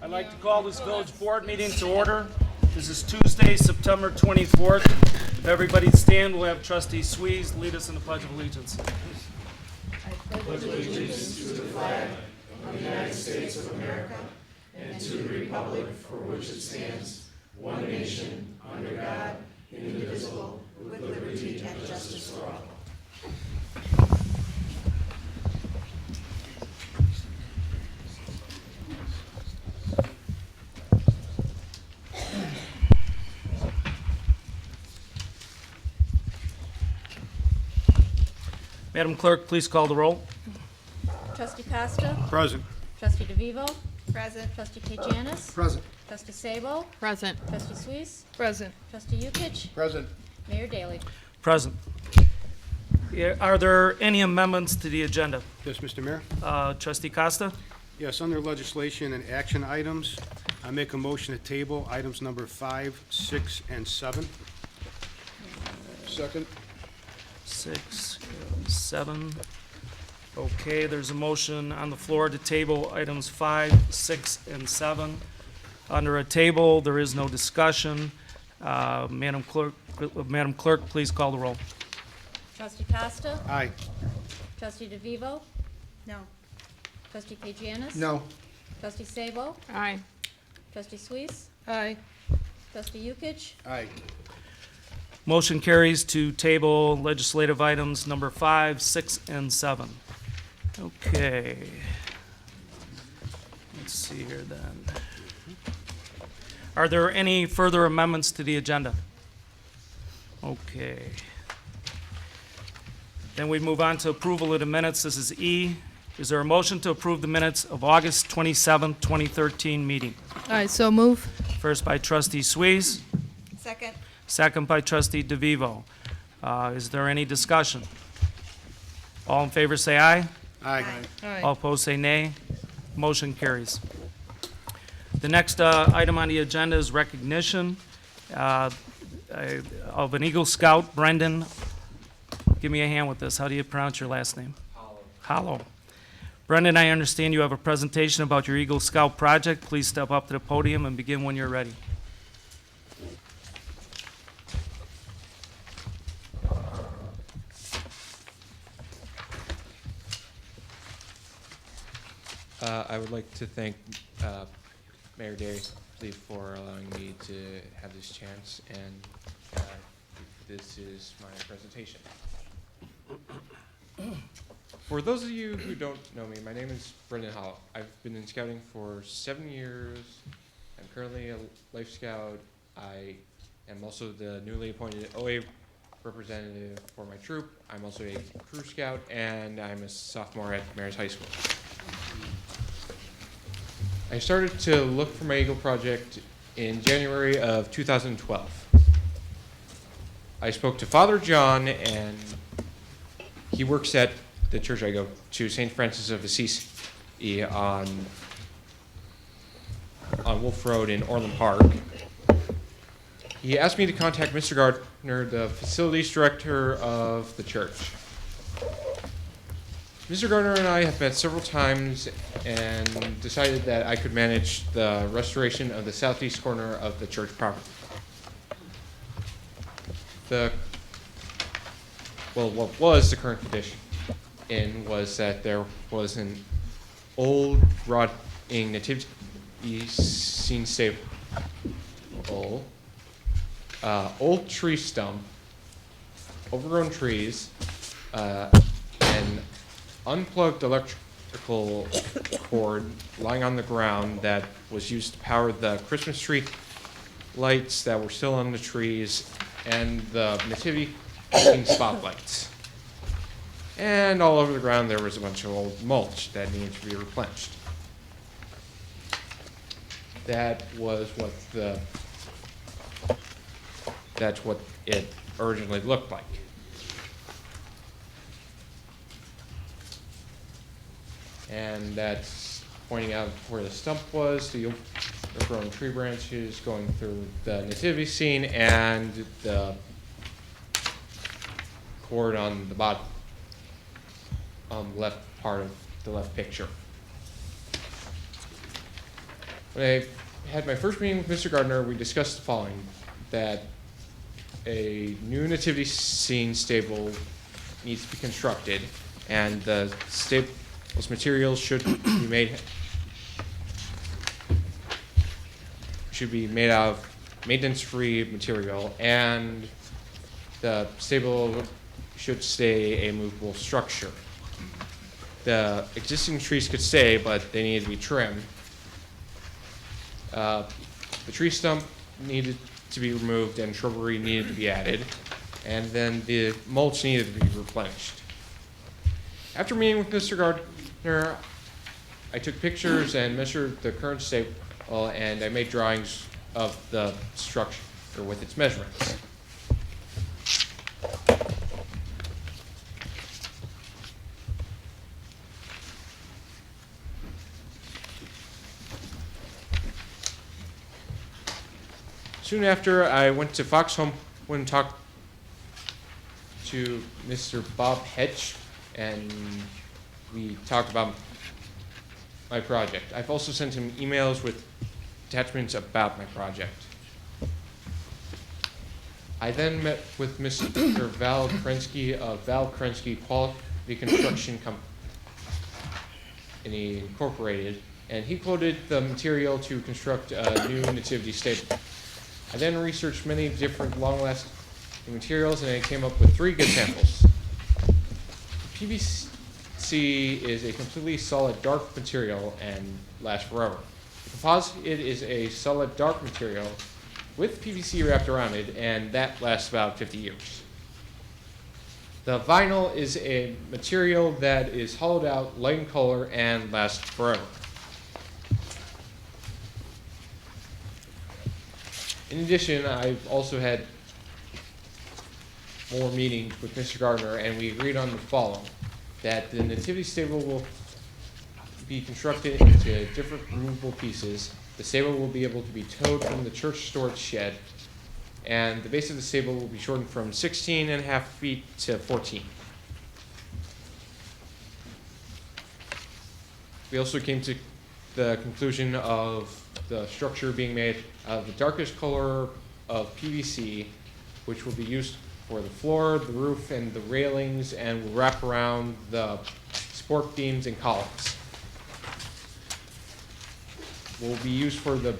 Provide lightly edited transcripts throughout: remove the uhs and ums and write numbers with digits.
I'd like to call this village board meeting to order. This is Tuesday, September 24th. If everybody stand, we'll have Trustee Swees lead us in the Pledge of Allegiance. Madam Clerk, please call the roll. Trustee Costa? Present. Trustee DeVivo? Present. Trustee Kajanis? Present. Trustee Sabo? Present. Trustee Suisse? Present. Trustee Yukich? Present. Mayor Daley? Present. Are there any amendments to the agenda? Yes, Mr. Mayor? Trustee Costa? Yes, under legislation and action items, I make a motion to table items number 5, 6, and 7. Second. 6, 7. Okay, there's a motion on the floor to table items 5, 6, and 7. Under a table, there is no discussion. Madam Clerk, please call the roll. Trustee Costa? Aye. Trustee DeVivo? No. Trustee Kajanis? No. Trustee Sabo? Aye. Trustee Suisse? Aye. Trustee Yukich? Aye. Motion carries to table legislative items number 5, 6, and 7. Okay. Let's see here then. Are there any further amendments to the agenda? Okay. Then we move on to approval of the minutes. This is E. Is there a motion to approve the minutes of August 27, 2013 meeting? Aye, so move. First by Trustee Swees, Second. second by Trustee DeVivo. Is there any discussion? All in favor say aye. Aye. All opposed say nay. Motion carries. The next item on the agenda is recognition of an Eagle Scout, Brendan. Give me a hand with this. How do you pronounce your last name? Hollow. Brendan, I understand you have a presentation about your Eagle Scout project. Please step up to the podium and begin when you're ready. I would like to thank Mayor Daley for allowing me to have this chance, and this is my presentation. For those of you who don't know me, my name is Brendan Hollow. I've been in scouting for 7 years. I'm currently a Life Scout. I am also the newly appointed OA representative for my troop. I'm also a crew scout, and I'm a sophomore at Mary's High School. I started to look for my Eagle project in January of 2012. I spoke to Father John, and he works at the church I go to, St. Francis of Assisi, on Wolf Road in Orland Park. He asked me to contact Mr. Gardner, the facilities director of the church. Mr. Gardner and I have met several times and decided that I could manage the restoration of the southeast corner of the church property. What was the current condition was that there was an old rotting nativity scene stable, old tree stump, overgrown trees, and unplugged electrical cord lying on the ground that was used to power the Christmas tree lights that were still on the trees and the nativity spotlights. And all over the ground there was a bunch of old mulch that needed to be replenished. That's what it originally looked like. And that's pointing out where the stump was, the overgrown tree branches going through the nativity scene, and the cord on the bottom left part of the left picture. When I had my first meeting with Mr. Gardner, we discussed the following, that a new nativity scene stable needs to be constructed, and the stable's materials should be made out of maintenance-free material, and the stable should stay a movable structure. The existing trees could stay, but they needed to be trimmed. The tree stump needed to be removed and shrubbery needed to be added, and then the mulch needed to be replenished. After meeting with Mr. Gardner, I took pictures and measured the current stable, and I made drawings of the structure with its measurements. Soon after, I went to Fox Home and talked to Mr. Bob Hedge, and we talked about my project. I've also sent him emails with attachments about my project. I then met with Mr. Val Krensky of Val Krensky Quality Construction Company Incorporated, and he quoted the material to construct a new nativity stable. I then researched many different long-lasting materials, and I came up with 3 good samples. PVC is a completely solid dark material and lasts forever. The composite is a solid dark material with PVC wrapped around it, and that lasts about 50 years. The vinyl is a material that is hollowed out, light in color, and lasts forever. In addition, I've also had more meetings with Mr. Gardner, and we agreed on the following, that the nativity stable will be constructed into different removable pieces. The stable will be able to be towed from the church storage shed, and the base of the stable will be shortened from 16.5 feet to 14. We also came to the conclusion of the structure being made out of the darkest color of PVC, which will be used for the floor, the roof, and the railings, and will wrap around the support beams and columns. Will be used for the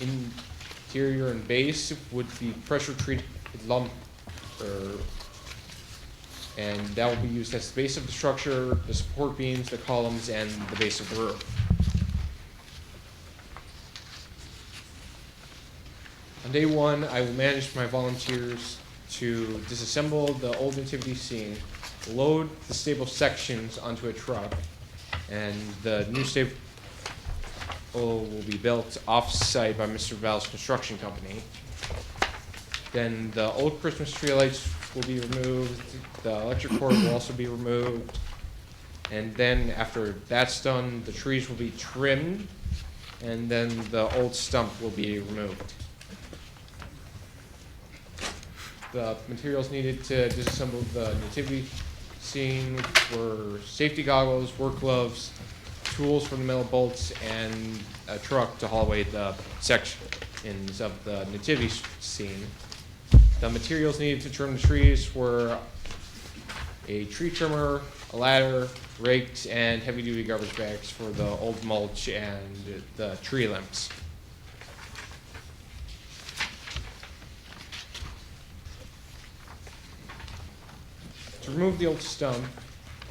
interior and base would be pressure treated lumber, and that will be used as the base of the structure, the support beams, the columns, and the base of the roof. On day 1, I will manage my volunteers to disassemble the old nativity scene, load the stable sections onto a truck, and the new stable will be built off-site by Mr. Val's construction company. Then the old Christmas tree lights will be removed, the electric cord will also be removed, and then after that's done, the trees will be trimmed, and then the old stump will be removed. The materials needed to disassemble the nativity scene were safety goggles, work gloves, tools for the metal bolts, and a truck to haul away the sections of the nativity scene. The materials needed to trim the trees were a tree trimmer, a ladder, rakes, and heavy-duty garbage bags for the old mulch and the tree limbs. To remove the old stump,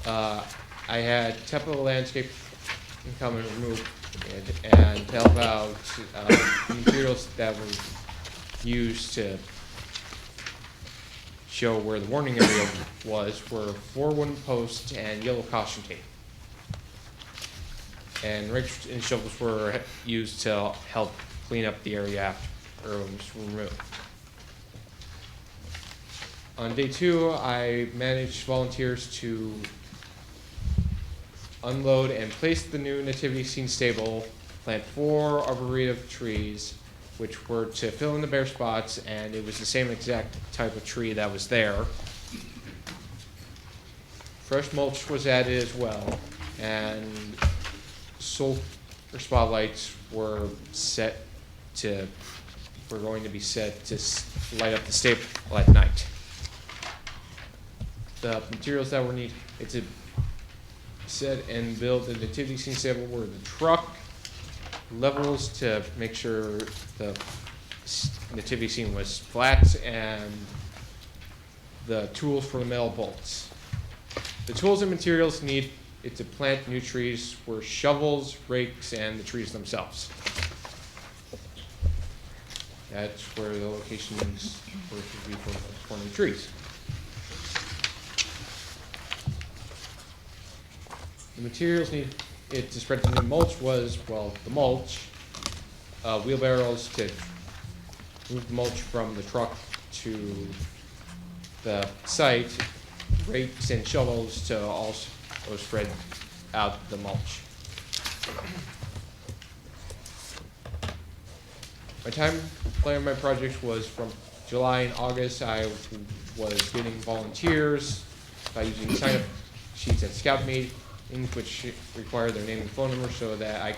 I had Tepa Landscape come and remove it and to help out the materials that were used to show where the warning area was were 4 wooden posts and yellow caution tape. And rakes and shovels were used to help clean up the area after it was removed. On day 2, I managed volunteers to unload and place the new nativity scene stable, plant 4 arboretum trees, which were to fill in the bare spots, and it was the same exact type of tree that was there. Fresh mulch was added as well, and or spotlights were going to be set to light up the staple at night. The materials that were needed to set and build the nativity scene stable were the truck, levels to make sure the nativity scene was flat, and the tools for the metal bolts. The tools and materials needed to plant new trees were shovels, rakes, and the trees themselves. That's where the locations were to be for new trees. The materials needed to spread the new mulch was, well, the mulch, wheelbarrows to move the mulch from the truck to the site, rakes and shovels to also spread out the mulch. My time plan my project was from July and August. I was getting volunteers by using sign-up sheets at Scout meetings, which require their name and phone number so that I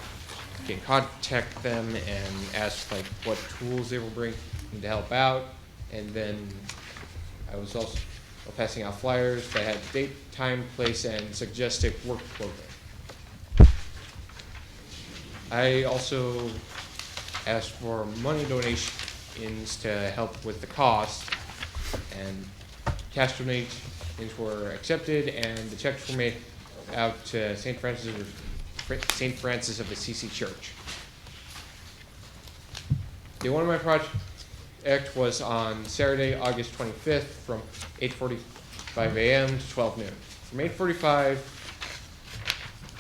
can contact them and ask like what tools they will bring to help out. And then I was also passing out flyers that had date, time, place, and suggested work program. I also asked for money donations to help with the cost, and cash donations were accepted, and the checks were made out to St. Francis of Assisi Church. Day one of my project was on Saturday, August 25th from 8:45 a.m. to 12 noon. From 8:45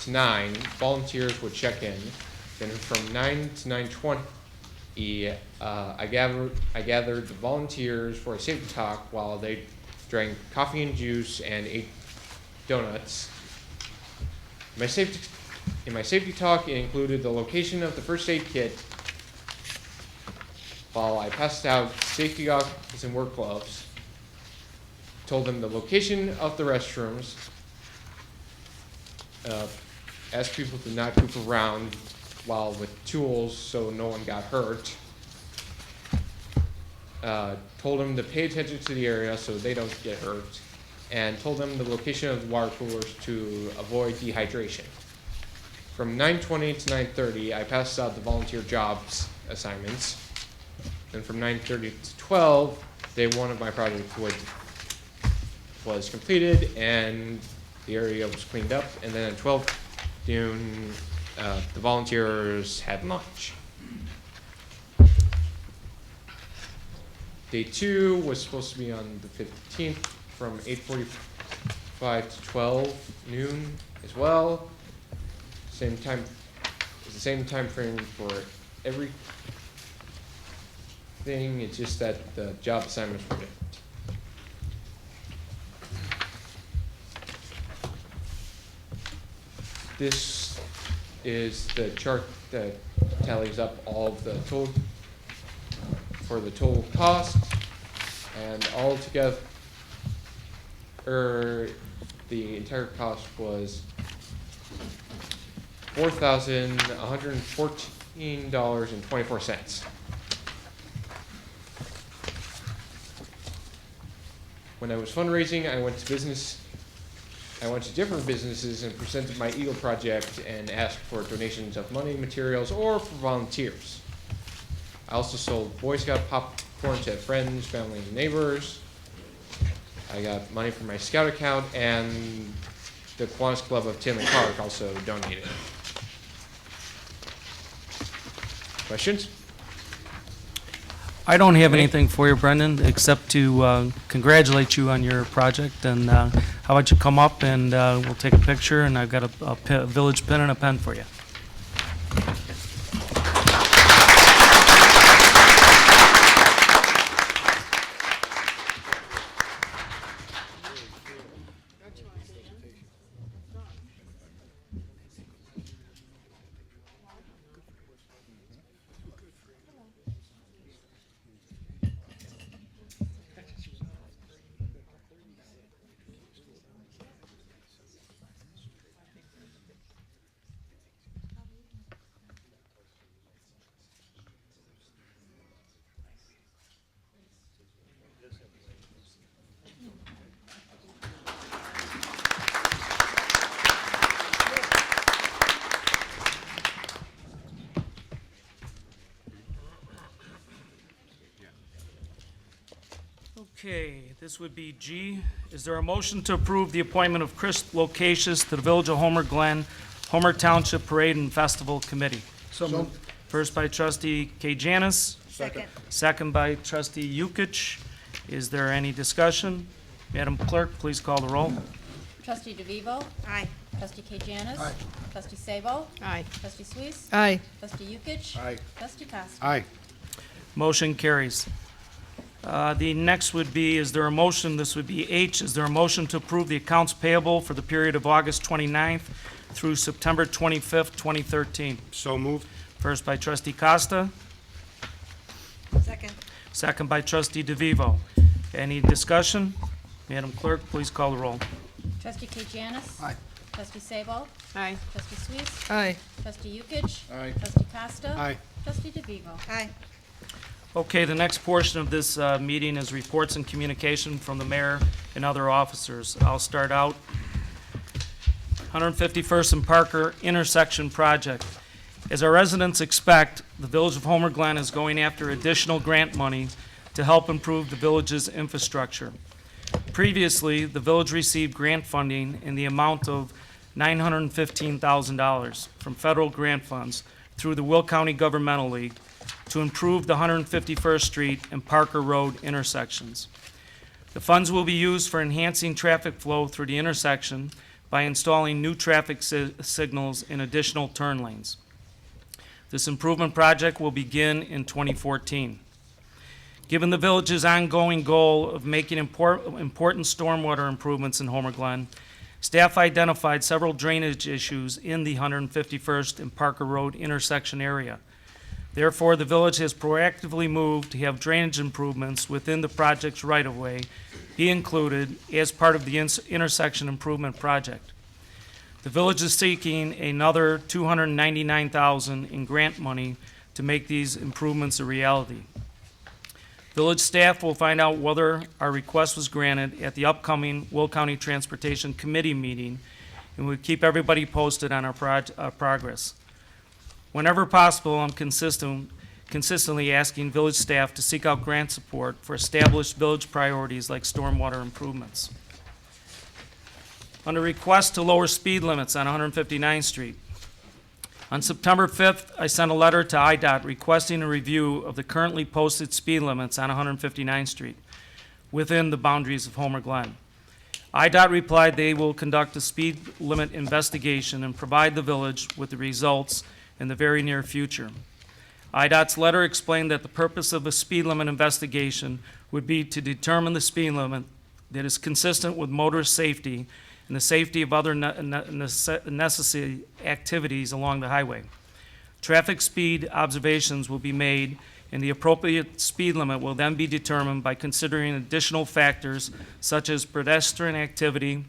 to 9, volunteers would check in. Then from 9 to 9:20, I gathered the volunteers for a safety talk while they drank coffee and juice and ate donuts. In my safety talk, it included the location of the first aid kit, while I passed out safety goggles and work gloves, told them the location of the restrooms, asked people to not goof around while with tools so no one got hurt, told them to pay attention to the area so they don't get hurt, and told them the location of the water coolers to avoid dehydration. From 9:20 to 9:30, I passed out the volunteer jobs assignments. And from 9:30 to 12, day one of my project was completed and the area was cleaned up. And then at 12 noon, the volunteers had lunch. Day two was supposed to be on the 15th from 8:45 to 12 noon as well. Same time, it's the same time frame for everything. It's just that the job assignments were different. This is the chart that tallies up all of the total cost, and all together, the entire cost was $4,114.24. When I was fundraising, I went to different businesses and presented my Eagle project and asked for donations of money, materials, or for volunteers. I also sold Boy Scout popcorn to friends, family, and neighbors. I got money from my Scout account, and the Kiwanis Club of Tinley Park also donated. Questions? I don't have anything for you, Brendan, except to congratulate you on your project. And how about you come up and we'll take a picture, and I've got a village pin and a pen for you. Okay, this would be G. Is there a motion to approve the appointment of Chris Locasius to the Village of Homer Glen, Homer Township Parade and Festival Committee? So moved. First by trustee Kajanis, Second. second by trustee Yukich. Is there any discussion? Madam Clerk, please call the roll. Trustee DeVivo. Aye. Trustee Kajanis. Aye. Trustee Sabo. Aye. Trustee Suisse. Aye. Trustee Yukic. Aye. Trustee Costa. Aye. Motion carries. The next would be, is there a motion, this would be H, is there a motion to approve the accounts payable for the period of August 29th through September 25th, 2013? So moved. First by trustee Costa, Second. second by trustee DeVivo. Any discussion? Madam Clerk, please call the roll. Trustee Kajanis. Aye. Trustee Sabo. Aye. Trustee Suisse. Aye. Trustee Yukic. Aye. Trustee Costa. Aye. Trustee DeVivo. Aye. Okay, the next portion of this meeting is reports and communication from the mayor and other officers. I'll start out. 151st and Parker intersection project. As our residents expect, the Village of Homer Glen is going after additional grant money to help improve the village's infrastructure. Previously, the village received grant funding in the amount of $915,000 from federal grant funds through the Will County Governmental League to improve the 151st Street and Parker Road intersections. The funds will be used for enhancing traffic flow through the intersection by installing new traffic signals in additional turn lanes. This improvement project will begin in 2014. Given the village's ongoing goal of making important stormwater improvements in Homer Glen, staff identified several drainage issues in the 151st and Parker Road intersection area. Therefore, the village has proactively moved to have drainage improvements within the project's right-of-way be included as part of the intersection improvement project. The village is seeking another $299,000 in grant money to make these improvements a reality. Village staff will find out whether our request was granted at the upcoming Will County Transportation Committee meeting, and we'll keep everybody posted on our progress. Whenever possible, I'm consistently asking village staff to seek out grant support for established village priorities like stormwater improvements. Under request to lower speed limits on 159th Street, on September 5th, I sent a letter to IDOT requesting a review of the currently posted speed limits on 159th Street within the boundaries of Homer Glen. IDOT replied they will conduct a speed limit investigation and provide the village with the results in the very near future. IDOT's letter explained that the purpose of a speed limit investigation would be to determine the speed limit that is consistent with motorist safety and the safety of other necessary activities along the highway. Traffic speed observations will be made, and the appropriate speed limit will then be determined by considering additional factors such as pedestrian activity,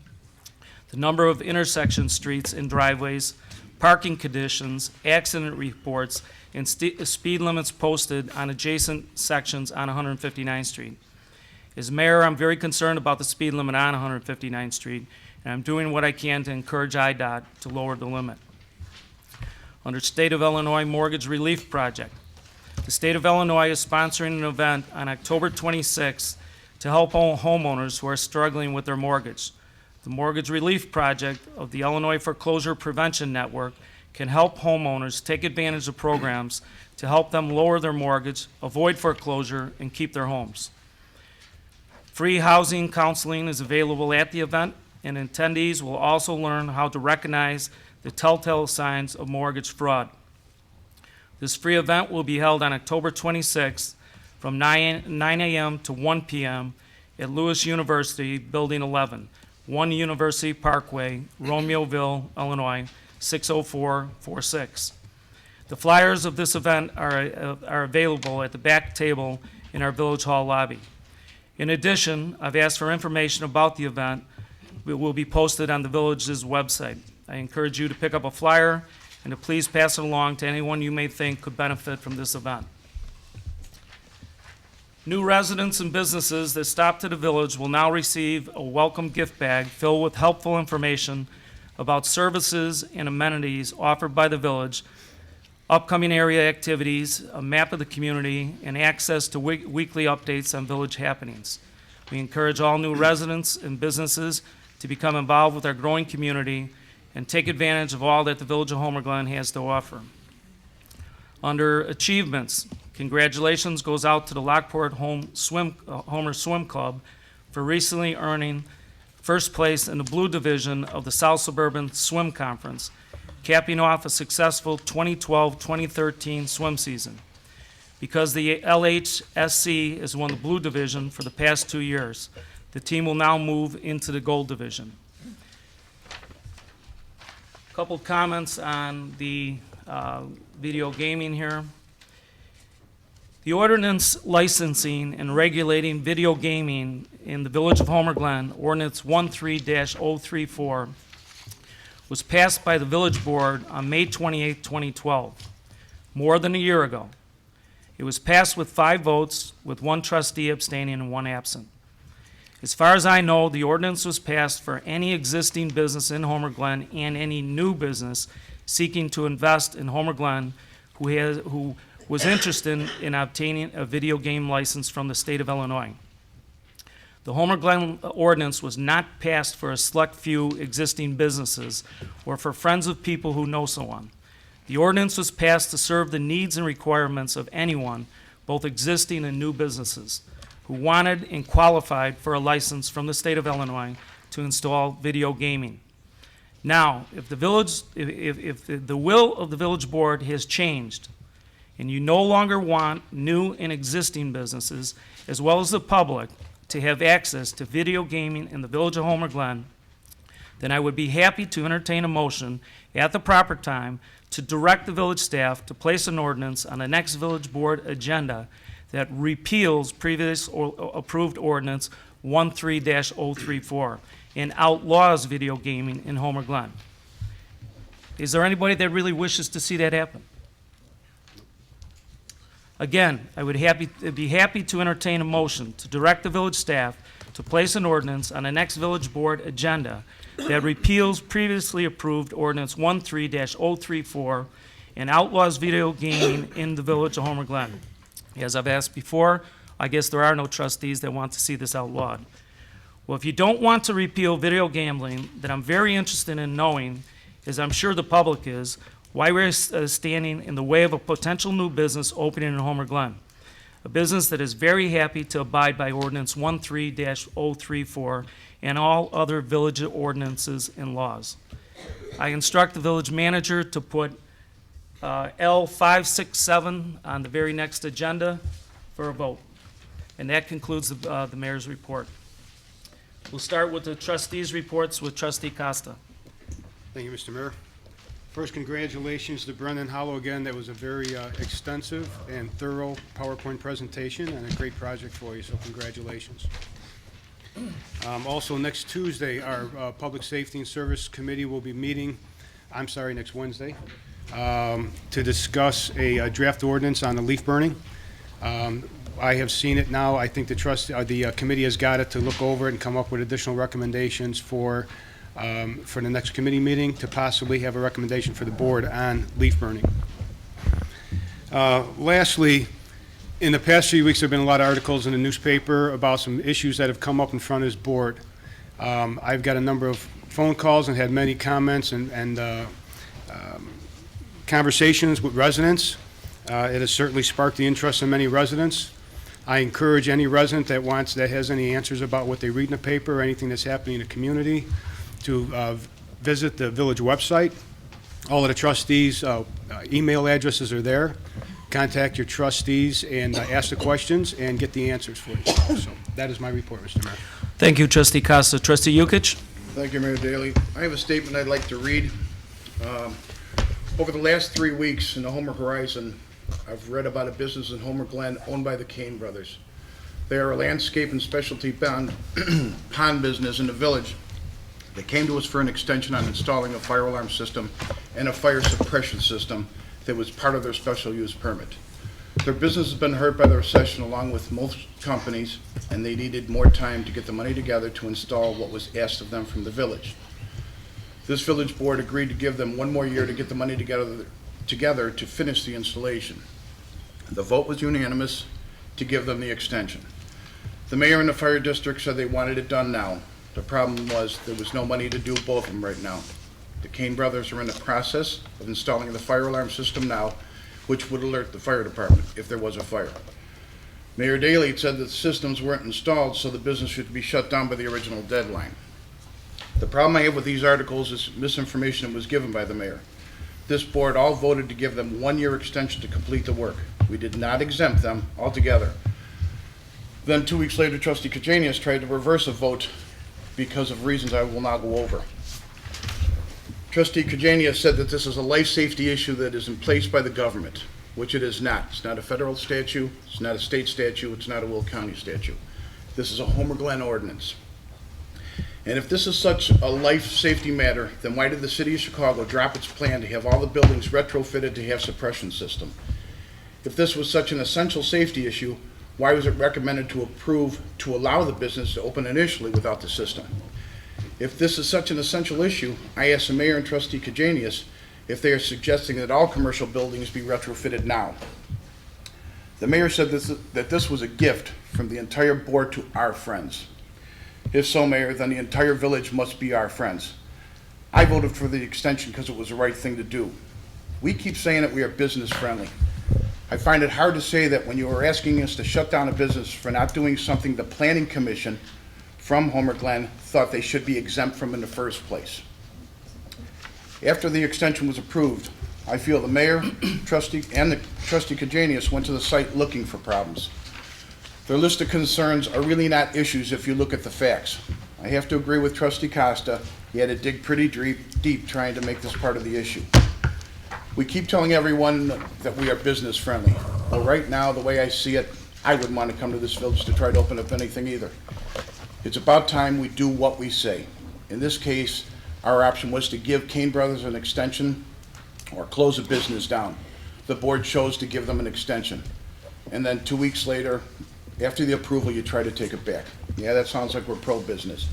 the number of intersection streets and driveways, parking conditions, accident reports, and speed limits posted on adjacent sections on 159th Street. As mayor, I'm very concerned about the speed limit on 159th Street, and I'm doing what I can to encourage IDOT to lower the limit. Under State of Illinois Mortgage Relief Project, the State of Illinois is sponsoring an event on October 26th to help homeowners who are struggling with their mortgage. The Mortgage Relief Project of the Illinois Foreclosure Prevention Network can help homeowners take advantage of programs to help them lower their mortgage, avoid foreclosure, and keep their homes. Free housing counseling is available at the event, and attendees will also learn how to recognize the telltale signs of mortgage fraud. This free event will be held on October 26th from 9 a.m. to 1 p.m. at Lewis University, Building 11, 1 University Parkway, Romeoville, Illinois, 60446. The flyers of this event are available at the back table in our Village Hall lobby. In addition, I've asked for information about the event. It will be posted on the village's website. I encourage you to pick up a flyer and to please pass it along to anyone you may think could benefit from this event. New residents and businesses that stop to the village will now receive a welcome gift bag filled with helpful information about services and amenities offered by the village, upcoming area activities, a map of the community, and access to weekly updates on village happenings. We encourage all new residents and businesses to become involved with our growing community and take advantage of all that the Village of Homer Glen has to offer. Under achievements, congratulations goes out to the Lockport Homer Swim Club for recently earning first place in the Blue Division of the South Suburban Swim Conference, capping off a successful 2012-2013 swim season. Because the LHSC has won the Blue Division for the past 2 years, the team will now move into the Gold Division. Couple comments on the video gaming here. The ordinance licensing and regulating video gaming in the Village of Homer Glen, Ordinance 13-034, was passed by the Village Board on May 28, 2012, more than a year ago. It was passed with 5 votes, with 1 trustee abstaining and 1 absent. As far as I know, the ordinance was passed for any existing business in Homer Glen and any new business seeking to invest in Homer Glen who was interested in obtaining a video game license from the state of Illinois. The Homer Glen ordinance was not passed for a select few existing businesses or for friends of people who know someone. The ordinance was passed to serve the needs and requirements of anyone, both existing and new businesses, who wanted and qualified for a license from the state of Illinois to install video gaming. Now, if the will of the village board has changed, and you no longer want new and existing businesses, as well as the public, to have access to video gaming in the Village of Homer Glen, then I would be happy to entertain a motion at the proper time to direct the village staff to place an ordinance on the next village board agenda that repeals previous approved ordinance 13-034 and outlaws video gaming in Homer Glen. Is there anybody that really wishes to see that happen? Again, I would be happy to entertain a motion to direct the village staff to place an ordinance on the next village board agenda that repeals previously approved ordinance 13-034 and outlaws video gaming in the Village of Homer Glen. As I've asked before, I guess there are no trustees that want to see this outlawed. Well, if you don't want to repeal video gambling, then I'm very interested in knowing, as I'm sure the public is, why we're standing in the way of a potential new business opening in Homer Glen, a business that is very happy to abide by ordinance 13-034 and all other village ordinances and laws. I instruct the village manager to put L567 on the very next agenda for a vote. And that concludes the mayor's report. We'll start with the trustees' reports with Trustee Costa. Thank you, Mr. Mayor. First, congratulations to Brendan Hollow again. That was a very extensive and thorough PowerPoint presentation and a great project for you, so congratulations. Also, next Tuesday, our Public Safety and Service Committee will be meeting, next Wednesday, to discuss a draft ordinance on the leaf burning. I have seen it now. I think the committee has got it to look over it and come up with additional recommendations for the next committee meeting to possibly have a recommendation for the board on leaf burning. Lastly, in the past few weeks, there have been a lot of articles in the newspaper about some issues that have come up in front of this board. I've got a number of phone calls and had many comments and conversations with residents. It has certainly sparked the interest of many residents. I encourage any resident that has any answers about what they read in the paper or anything that's happening in the community to visit the village website. All of the trustees' email addresses are there. Contact your trustees and ask the questions and get the answers for you. So that is my report, Mr. Mayor. Thank you, Trustee Costa. Trustee Yukich? Thank you, Mayor Daley. I have a statement I'd like to read. Over the last 3 weeks in the Homer Horizon, I've read about a business in Homer Glen owned by the Kane brothers. They are a landscape and specialty pond business in the village. They came to us for an extension on installing a fire alarm system and a fire suppression system that was part of their special use permit. Their business has been hurt by the recession along with most companies, and they needed more time to get the money together to install what was asked of them from the village. This village board agreed to give them 1 more year to get the money together to finish the installation. The vote was unanimous to give them the extension. The mayor and the fire district said they wanted it done now. The problem was there was no money to do both of them right now. The Kane brothers are in the process of installing the fire alarm system now, which would alert the fire department if there was a fire. Mayor Daley said that the systems weren't installed, so the business should be shut down by the original deadline. The problem I have with these articles is misinformation that was given by the mayor. This board all voted to give them 1-year extension to complete the work. We did not exempt them altogether. Then 2 weeks later, Trustee Kajanius tried to reverse a vote because of reasons I will now go over. Trustee Kajanius said that this is a life safety issue that is in place by the government, which it is not. It's not a federal statute, it's not a state statute, it's not a Will County statute. This is a Homer Glen ordinance. And if this is such a life safety matter, then why did the city of Chicago drop its plan to have all the buildings retrofitted to have suppression system? If this was such an essential safety issue, why was it recommended to approve to allow the business to open initially without the system? If this is such an essential issue, I asked the mayor and Trustee Kajanius if they are suggesting that all commercial buildings be retrofitted now. The mayor said that this was a gift from the entire board to our friends. If so, Mayor, then the entire village must be our friends. I voted for the extension because it was the right thing to do. We keep saying that we are business friendly. I find it hard to say that when you are asking us to shut down a business for not doing something the Planning Commission from Homer Glen thought they should be exempt from in the first place. After the extension was approved, I feel the mayor, trustee, and the Trustee Kajanius went to the site looking for problems. Their list of concerns are really not issues if you look at the facts. I have to agree with Trustee Costa. He had to dig pretty deep trying to make this part of the issue. We keep telling everyone that we are business friendly. Well, right now, the way I see it, I wouldn't want to come to this village to try to open up anything either. It's about time we do what we say. In this case, our option was to give Kane Brothers an extension or close a business down. The board chose to give them an extension. And then 2 weeks later, after the approval, you try to take it back. Yeah, that sounds like we're pro-business.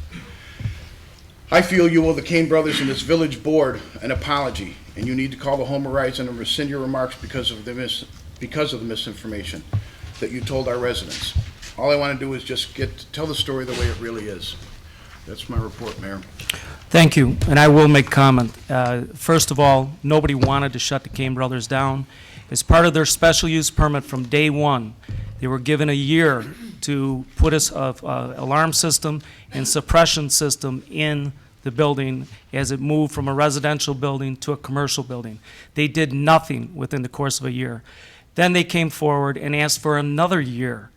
I feel you owe the Kane Brothers and this village board an apology, and you need to call the Home Horizon and rescind your remarks because of the misinformation that you told our residents. All I want to do is just tell the story the way it really is. That's my report, Mayor. Thank you, and I will make comment. First of all, nobody wanted to shut the Kane Brothers down. As part of their special use permit from day one, they were given a year to put an alarm system and suppression system in the building as it moved from a residential building to a commercial building. They did nothing within the course of a year. Then they came forward and asked for another year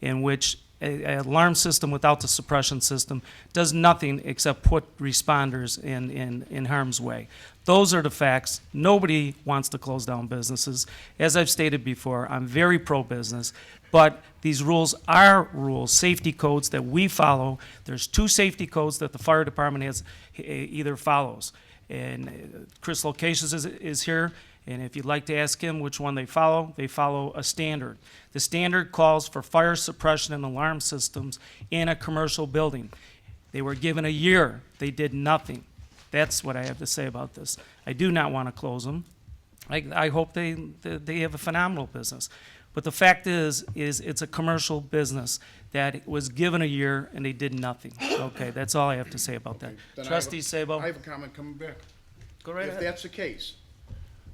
in which an alarm system without the suppression system does nothing except put responders in harm's way. Those are the facts. Nobody wants to close down businesses. As I've stated before, I'm very pro-business, but these rules are rules, safety codes that we follow. There's 2 safety codes that the fire department either follows. And Chris Locations is here, and if you'd like to ask him which one they follow a standard. The standard calls for fire suppression and alarm systems in a commercial building. They were given a year. They did nothing. That's what I have to say about this. I do not want to close them. I hope they have a phenomenal business. But the fact is it's a commercial business that was given a year and they did nothing. Okay, that's all I have to say about that. Then Trustee Sabo? I have a comment coming back. Go right If ahead. that's the case,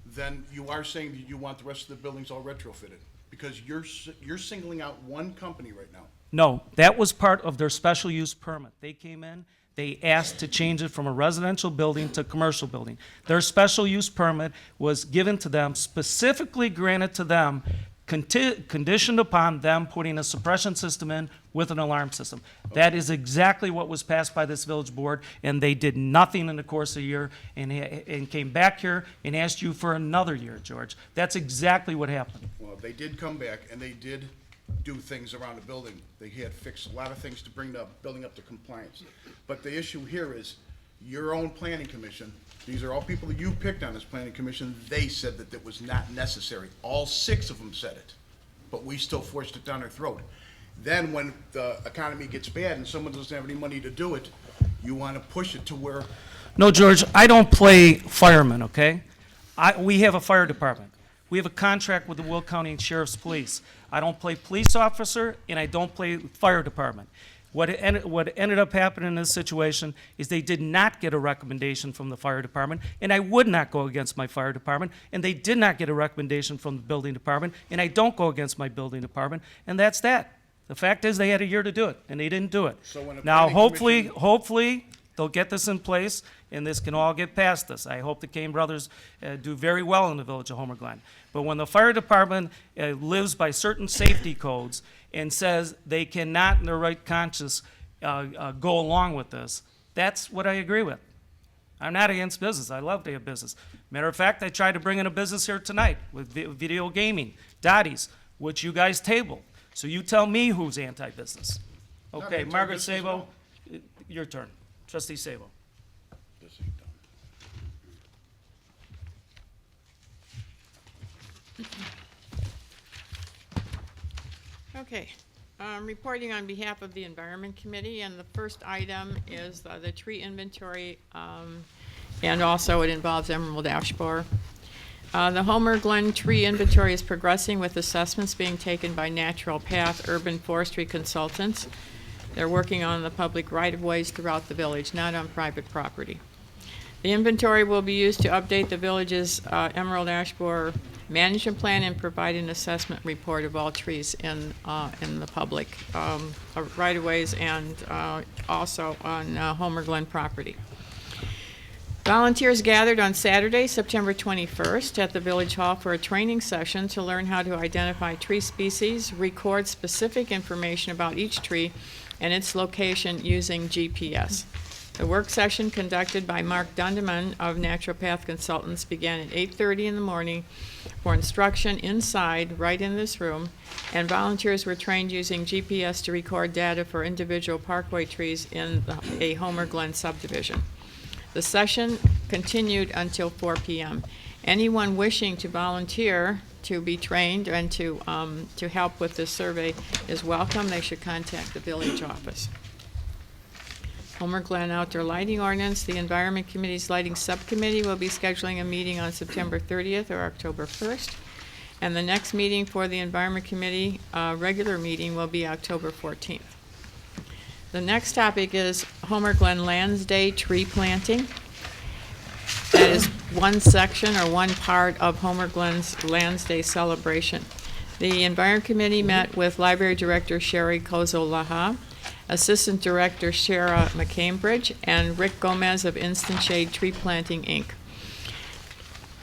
then you are saying that you want the rest of the buildings all retrofitted, because you're singling out one company right now. No, that was part of their special use permit. They came in, they asked to change it from a residential building to a commercial building. Their special use permit was given to them, specifically granted to them, conditioned upon them putting a suppression system in with an alarm system. That is exactly what was passed by this village board, and they did nothing in the course of a year and came back here and asked you for another year, George. That's exactly what happened. Well, they did come back, and they did do things around the building. They had fixed a lot of things to bring the building up to compliance. But the issue here is your own planning commission. These are all people that you picked on as planning commission. They said that it was not necessary. All 6 of them said it, but we still forced it down their throat. Then when the economy gets bad and someone doesn't have any money to do it, you want to push it to where. No, George, I don't play fireman, okay? We have a fire department. We have a contract with the Will County Sheriff's Police. I don't play police officer, and I don't play fire department. What ended up happening in this situation is they did not get a recommendation from the fire department, and I would not go against my fire department, and they did not get a recommendation from the building department, and I don't go against my building department, and that's that. The fact is, they had a year to do it, and they didn't do it. So when a Now, planning hopefully, they'll get this in place, and this can all get past this. I hope the Kane brothers do very well in the village of Homer Glen. But when the fire department lives by certain safety codes and says they cannot, in their right conscience, go along with this, that's what I agree with. I'm not against business. I love to have business. Matter of fact, I tried to bring in a business here tonight with video gaming, Dottie's, which you guys tabled. So you tell me who's anti-business. Okay, Margaret anti-business at Sabo, all. your turn. Trustee Sabo. This ain't done. Okay, reporting on behalf of the Environment Committee, and the first item is the tree inventory, and also it involves emerald ash borer. The Homer Glen tree inventory is progressing with assessments being taken by Natural Path Urban Forestry Consultants. They're working on the public right-of-ways throughout the village, not on private property. The inventory will be used to update the village's emerald ash borer management plan and provide an assessment report of all trees in the public right-of-ways and also on Homer Glen property. Volunteers gathered on Saturday, September 21st at the Village Hall for a training session to learn how to identify tree species, record specific information about each tree and its location using GPS. The work session conducted by Mark Dundeman of Natural Path Consultants began at 8:30 in the morning for instruction inside, right in this room, and volunteers were trained using GPS to record data for individual parkway trees in a Homer Glen subdivision. The session continued until 4 p.m. Anyone wishing to volunteer to be trained and to help with this survey is welcome. They should contact the village office. Homer Glen Outdoor Lighting Ordinance. The Environment Committee's Lighting Subcommittee will be scheduling a meeting on September 30th or October 1st. And the next meeting for the Environment Committee, regular meeting, will be October 14th. The next topic is Homer Glen Lands Day tree planting. That is one section or one part of Homer Glen's Lands Day celebration. The Environment Committee met with Library Director Sherry Kozo-Laha, Assistant Director Shara McCambridge, and Rick Gomez of Instant Shade Tree Planting, Inc.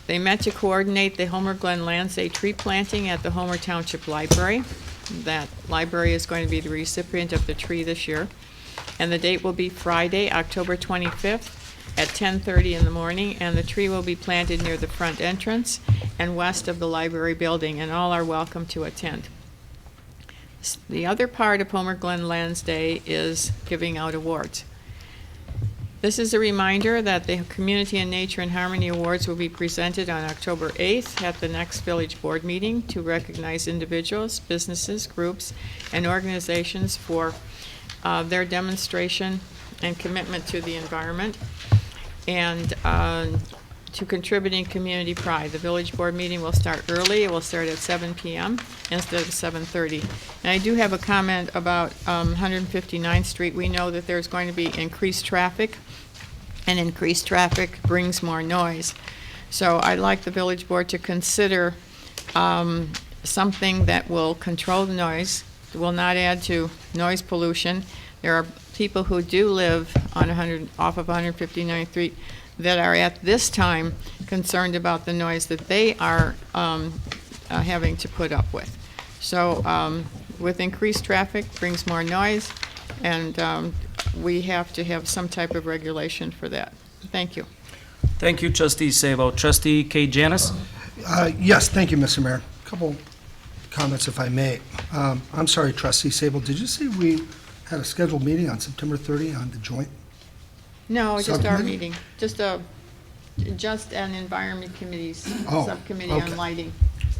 They met to coordinate the Homer Glen Lands Day tree planting at the Homer Township Library. That library is going to be the recipient of the tree this year. And the date will be Friday, October 25th at 10:30 in the morning, and the tree will be planted near the front entrance and west of the library building, and all are welcome to attend. The other part of Homer Glen Lands Day is giving out awards. This is a reminder that the Community and Nature and Harmony Awards will be presented on October 8th at the next village board meeting to recognize individuals, businesses, groups, and organizations for their demonstration and commitment to the environment and to contributing community pride. The village board meeting will start early. It will start at 7 p.m. instead of 7:30. And I do have a comment about 159th Street. We know that there's going to be increased traffic, and increased traffic brings more noise. So I'd like the village board to consider something that will control the noise, will not add to noise pollution. There are people who do live on off of 159th Street that are at this time concerned about the noise that they are having to put up with. So with increased traffic brings more noise, and we have to have some type of regulation for that. Thank you. Thank you, Trustee Sabo. Trustee K. Janis? Yes, thank you, Mr. Mayor. A couple comments, if I may. I'm sorry, Trustee Sable, did you say we had a scheduled meeting on September 30 on the joint? No, just our Subcommittee? meeting. Just an Environment Committee's subcommittee okay. on lighting.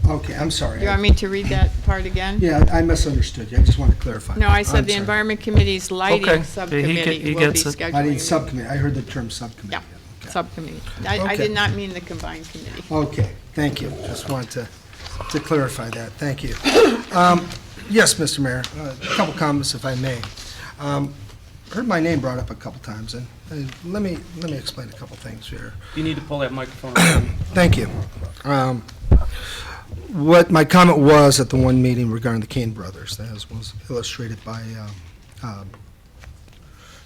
Okay, I'm sorry. Do you want me to read that part again? Yeah, I misunderstood you. I just want to clarify. No, I said I'm the sorry. Environment Committee's lighting Okay. He subcommittee will be gets it. scheduling. Lighting subcommittee. I heard the term subcommittee. Yeah, Okay. subcommittee. I Okay. did not mean the combined committee. Okay, Thank you. Just wanted to clarify that. Thank you. Yes, Mr. Mayor, a couple comments if I may. Heard my name brought up a couple times, and let me explain a couple things here. You need to pull that microphone up. Thank you. What my comment was at the one meeting regarding the Kane brothers, as was illustrated by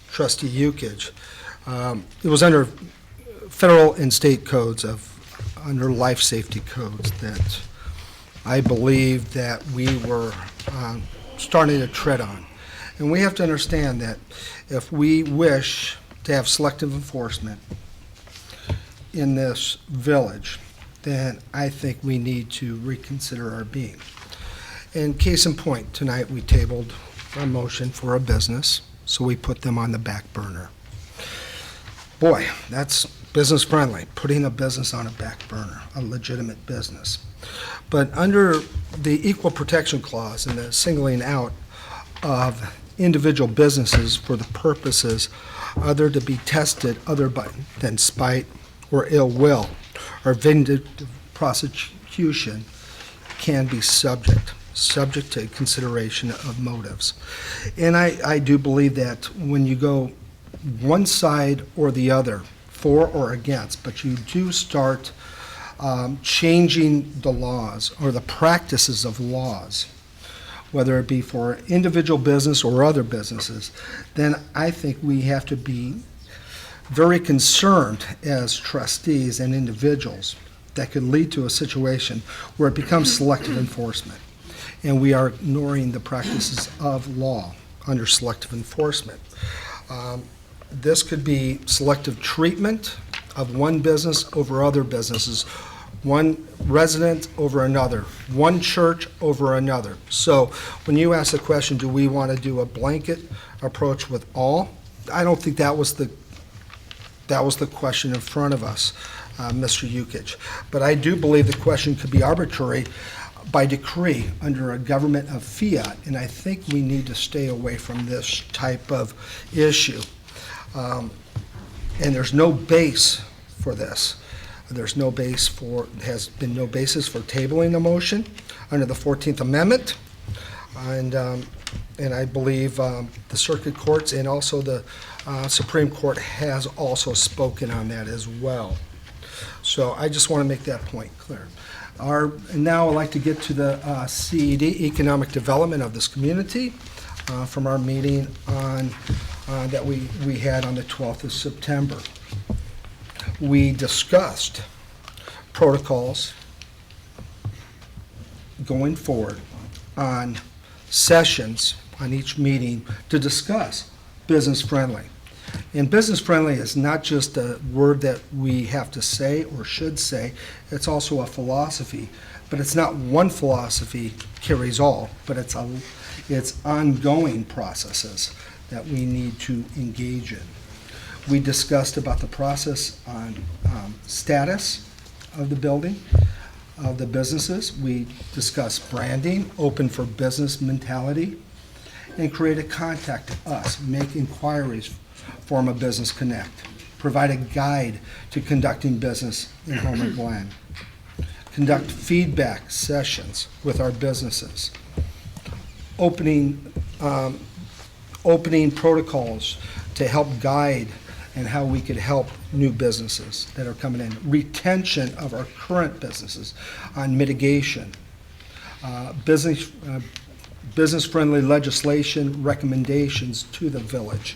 Trustee Yukich. It was under federal and state codes under life safety codes that I believe that we were starting to tread on. And we have to understand that if we wish to have selective enforcement in this village, then I think we need to reconsider our being. And case in point, tonight we tabled a motion for a business, so we put them on the back burner. Boy, that's business friendly, putting a business on a back burner, a legitimate business. But under the Equal Protection Clause and the singling out of individual businesses for the purposes other to be tested other than spite or ill will or vindictive prosecution can be subject to consideration of motives. And I do believe that when you go one side or the other, for or against, but you do start changing the laws or the practices of laws, whether it be for individual business or other businesses, then I think we have to be very concerned as trustees and individuals that could lead to a situation where it becomes selective enforcement. And we are ignoring the practices of law under selective enforcement. This could be selective treatment of one business over other businesses, one resident over another, one church over another. So when you ask the question, do we want to do a blanket approach with all? I don't think that was the question in front of us, Mr. Yukich. But I do believe the question could be arbitrary by decree under a government of fiat, and I think we need to stay away from this type of issue. And there's no base for this. Has been no basis for tabling the motion under the 14th Amendment. And I believe the circuit courts and also the Supreme Court has also spoken on that as well. So I just want to make that point clear. And now I'd like to get to the CED, economic development of this community, from our meeting that we had on the 12th of September. We discussed protocols going forward on sessions on each meeting to discuss business friendly. And business friendly is not just a word that we have to say or should say, it's also a philosophy. But it's not one philosophy carries all, but it's ongoing processes that we need to engage in. We discussed about the process on status of the building, of the businesses. We discussed branding, open for business mentality, and create a contact us, make inquiries, form a business connect, provide a guide to conducting business in Homer Glen, conduct feedback sessions with our businesses, opening protocols to help guide and how we could help new businesses that are coming in, retention of our current businesses on mitigation, business-friendly legislation recommendations to the village.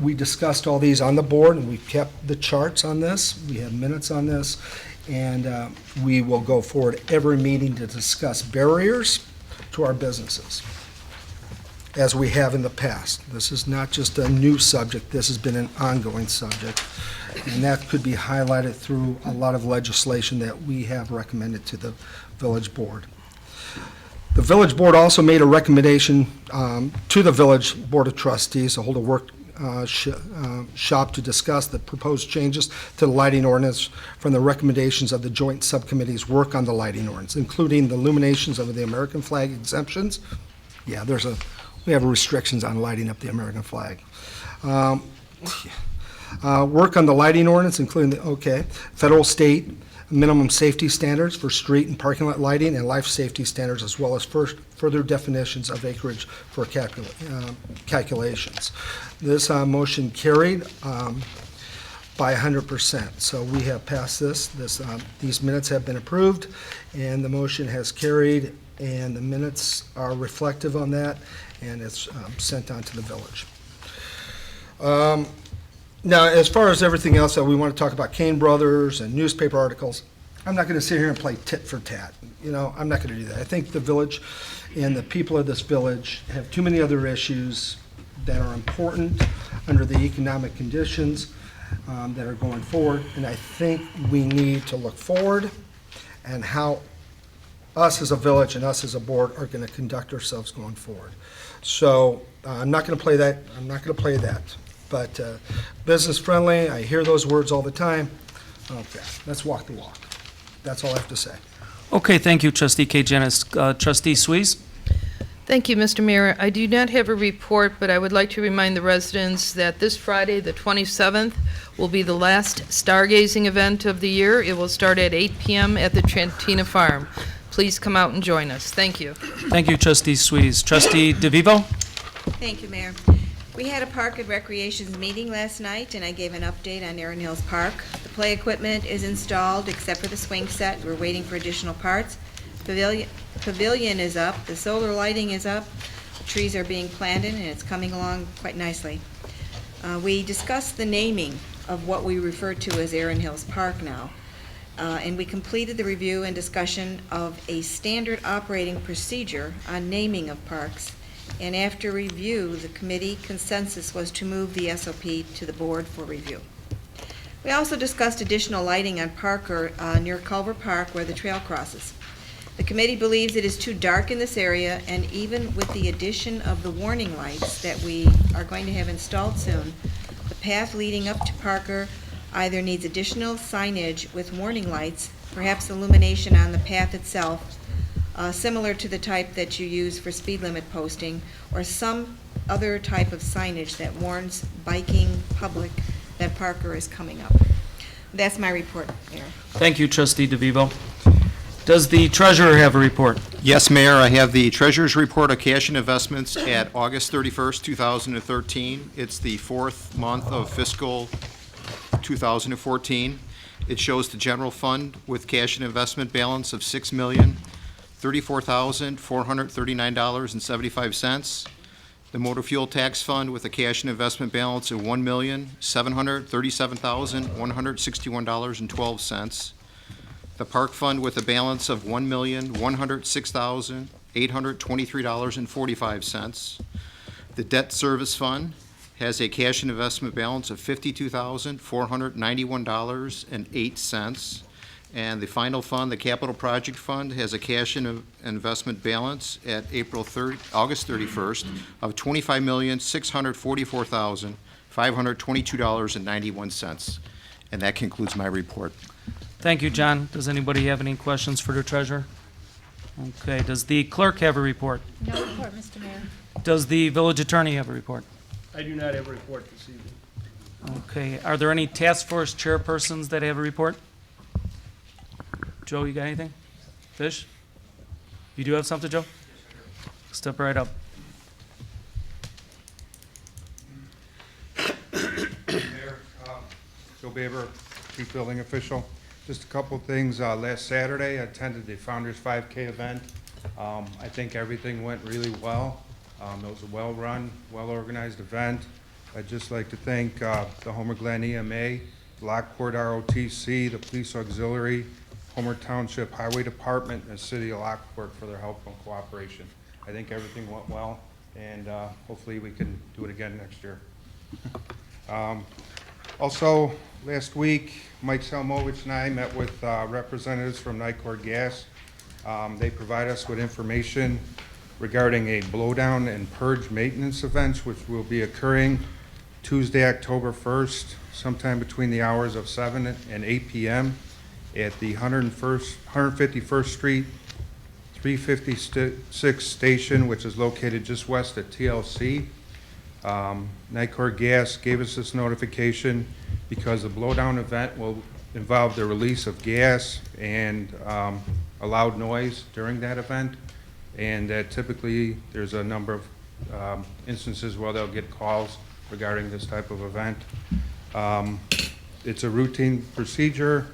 We discussed all these on the board, and we kept the charts on this. We have minutes on this, and we will go forward every meeting to discuss barriers to our businesses, as we have in the past. This is not just a new subject, this has been an ongoing subject, and that could be highlighted through a lot of legislation that we have recommended to the village board. The village board also made a recommendation to the village board of trustees to hold a work shop to discuss the proposed changes to the lighting ordinance from the recommendations of the joint subcommittee's work on the lighting ordinance, including the illuminations of the American flag exemptions. Yeah, we have restrictions on lighting up the American flag. Work on the lighting ordinance, including federal, state minimum safety standards for street and parking lot lighting, and life safety standards, as well as further definitions of acreage for calculations. This motion carried by 100%. So we have passed this. These minutes have been approved, and the motion has carried, and the minutes are reflective on that, and it's sent on to the village. Now, as far as everything else that we want to talk about, Kane Brothers and newspaper articles, I'm not going to sit here and play tit for tat. You know, I'm not going to do that. I think the village and the people of this village have too many other issues that are important under the economic conditions that are going forward, and I think we need to look forward and how us as a village and us as a board are going to conduct ourselves going forward. So I'm not going to play that. I'm not going to play that. But business friendly, I hear those words all the time. Okay, let's walk the walk. That's all I have to say. Okay, thank you, Trustee K. Janis. Trustee Suisse? Thank you, Mr. Mayor. I do not have a report, but I would like to remind the residents that this Friday, the 27th, will be the last stargazing event of the year. It will start at 8 p.m. at the Trantina Farm. Please come out and join us. Thank you. Thank you, Trustee Suisse. Trustee DeVivo? Thank you, Mayor. We had a Park and Recreations meeting last night, and I gave an update on Erin Hills Park. The play equipment is installed, except for the swing set. We're waiting for additional parts. Pavilion is up, the solar lighting is up, the trees are being planted, and it's coming along quite nicely. We discussed the naming of what we refer to as Erin Hills Park now, and we completed the review and discussion of a standard operating procedure on naming of parks. And after review, the committee consensus was to move the SOP to the board for review. We also discussed additional lighting on Parker near Culver Park where the trail crosses. The committee believes it is too dark in this area, and even with the addition of the warning lights that we are going to have installed soon, the path leading up to Parker either needs additional signage with warning lights, perhaps illumination on the path itself, similar to the type that you use for speed limit posting, or some other type of signage that warns biking public that Parker is coming up. That's my report, Mayor. Thank you, Trustee DeVivo. Does the treasurer have a report? Yes, Mayor, I have the treasurer's report of cash and investments at August 31st, 2013. It's the fourth month of fiscal 2014. It shows the general fund with cash and investment balance of $6,034,439.75. The motor fuel tax fund with a cash and investment balance of $1,737,161.12. The park fund with a balance of $1,106,823.45. The debt service fund has a cash and investment balance of $52,491.08. And the final fund, the capital project fund, has a cash and investment balance at August 31st of $25,644,522.91. And that concludes my report. Thank you, John. Does anybody have any questions for the treasurer? Okay, does the clerk have a report? No report, Mr. Mayor. Does the village attorney have a report? I do not have a report this evening. Okay, are there any task force chairpersons that have a report? Joe, you got anything? Fish? You do have something, Joe? Step right up. Mayor, Joe Baber, Chief Building Official. Just a couple things. Last Saturday, I attended the Founders 5K event. I think everything went really well. It was a well-run, well-organized event. I'd just like to thank the Homer Glen EMA, Lockport ROTC, the Police Auxiliary, Homer Township Highway Department, and the City of Lockport for their help and cooperation. I think everything went well, and hopefully we can do it again next year. Also, last week, Mike Selmovich and I met with representatives from Nicor Gas. They provide us with information regarding a blowdown and purge maintenance event, which will be occurring Tuesday, October 1st, sometime between the hours of 7 and 8 p.m. at the 151st Street 356 station, which is located just west of TLC. Nicor Gas gave us this notification because the blowdown event will involved the release of gas and a loud noise during that event, and that typically there's a number of instances where they'll get calls regarding this type of event. It's a routine procedure,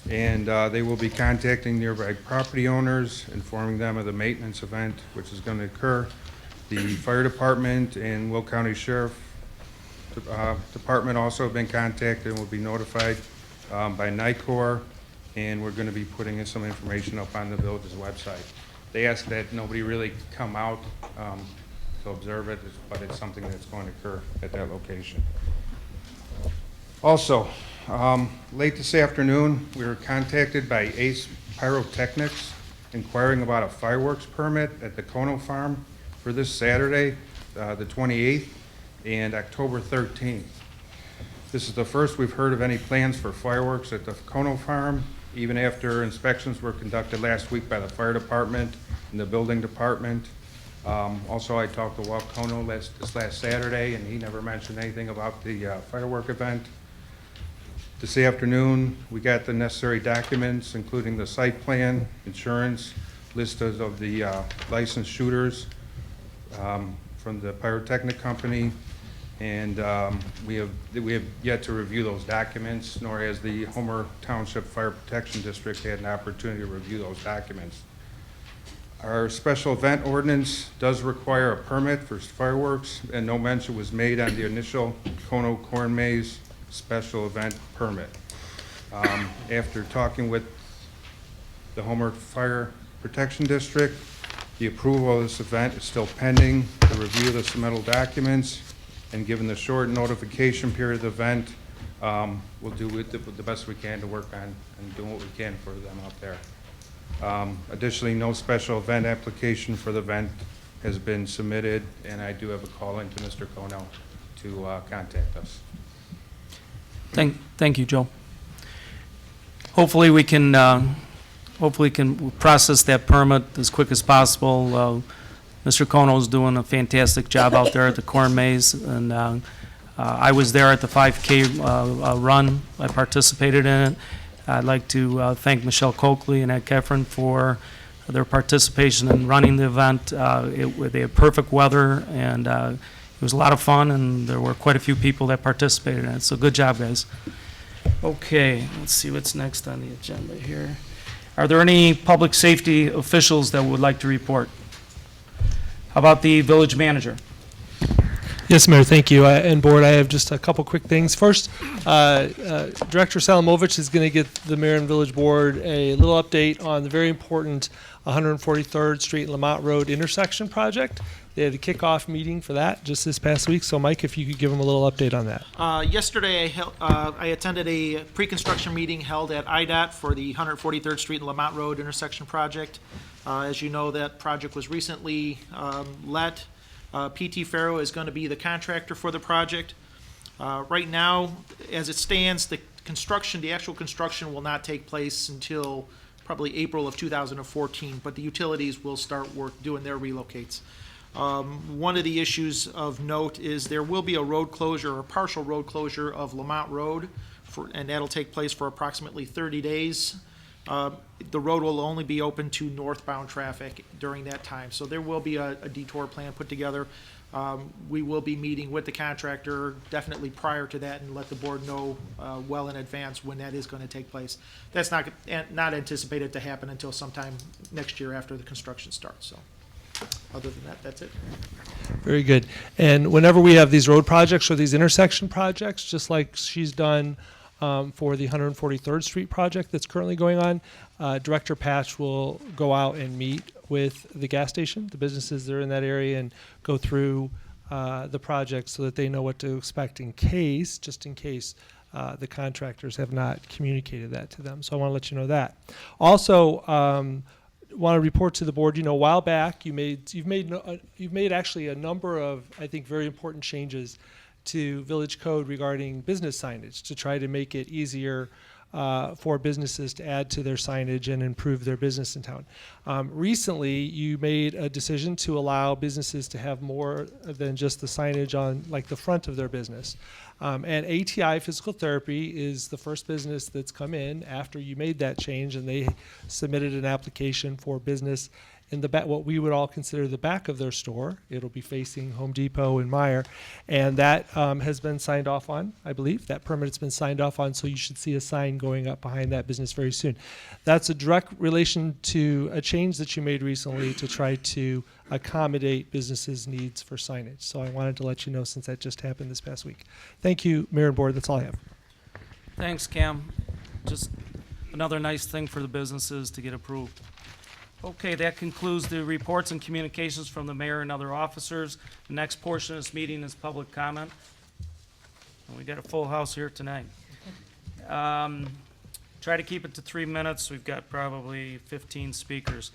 and they will be contacting nearby property owners, informing them of the maintenance event which is going to occur. The fire department and Will County Sheriff Department also have been contacted and will be notified by NICOR, and we're going to be putting in some information up on the village's website. They ask that nobody really come out to observe it, but it's something that's going to occur at that location. Also, late this afternoon, we were contacted by Ace Pyrotechnics inquiring about a fireworks permit at the Kono Farm for this Saturday, the 28th, and October 13th. This is the first we've heard of any plans for fireworks at the Kono Farm, even after inspections were conducted last week by the fire department and the building department. Also, I talked to Walt Kono this last Saturday, and he never mentioned anything about the firework event. This afternoon, we got the necessary documents, including the site plan, insurance, list of the licensed shooters from the pyrotechnic company, and we have yet to review those documents, nor has the Homer Township Fire Protection District had an opportunity to review those documents. Our special event ordinance does require a permit for fireworks, and no mention was made on the initial Kono Corn Maze special event permit. After talking with the Homer Fire Protection District, the approval of this event is still pending. The review of the submittal documents, and given the short notification period of the event, we'll do the best we can to work on and do what we can for them out there. Additionally, no special event application for the event has been submitted, and I do have a call into Mr. Kono to contact us. Thank you, Joe. Hopefully we can process that permit as quick as possible. Mr. Kono's doing a fantastic job out there at the corn maze, and I was there at the 5K run. I participated in it. I'd like to thank Michelle Coakley and Ed Keffron for their participation in running the event. They had perfect weather, and it was a lot of fun, and there were quite a few people that participated in it, so good job, guys. Okay, let's see what's next on the agenda here. Are there any public safety officials that would like to report? How about the village manager? Yes, Mayor, thank you. And Board, I have just a couple quick things. First, Director Salamovich is going to get the Mayor and Village Board a little update on the very important 143rd Street and Lamont Road intersection project. They had a kickoff meeting for that just this past week. So, Mike, if you could give them a little update on that. Yesterday, I attended a pre-construction meeting held at IDOT for the 143rd Street and Lamont Road intersection project. As you know, that project was recently let. PT Faro is going to be the contractor for the project. Right now, as it stands, the actual construction will not take place until probably April of 2014, but the utilities will start doing their relocates. One of the issues of note is there will be a road closure or partial road closure of Lamont Road, and that'll take place for approximately 30 days. The road will only be open to northbound traffic during that time, so there will be a detour plan put together. We will be meeting with the contractor definitely prior to that and let the board know well in advance when that is going to take place. That's not anticipated to happen until sometime next year after the construction starts. So, other than that, that's it. Very good. And whenever we have these road projects or these intersection projects, just like she's done for the 143rd Street project that's currently going on, Director Patch will go out and meet with the gas station, the businesses that are in that area, and go through the project so that they know what to expect just in case the contractors have not communicated that to them. So I want to let you know that. Also, want to report to the board. You know, a while back, you've made actually a number of, I think, very important changes to village code regarding business signage to try to make it easier for businesses to add to their signage and improve their business in town. Recently, you made a decision to allow businesses to have more than just the signage on like the front of their business. And ATI Physical Therapy is the first business that's come in after you made that change, and they submitted an application for business in the back, what we would all consider the back of their store. It'll be facing Home Depot and Meijer, and that has been signed off on, I believe. That permit's been signed off on, so you should see a sign going up behind that business very soon. That's a direct relation to a change that you made recently to try to accommodate businesses' needs for signage. So I wanted to let you know since that just happened this past week. Thank you, Mayor and Board. That's all I have. Thanks, Cam. Just another nice thing for the businesses to get approved. Okay, that concludes the reports and communications from the mayor and other officers. The next portion of this meeting is public comment. And we got a full house here tonight. Try to keep it to 3 minutes. We've got probably 15 speakers.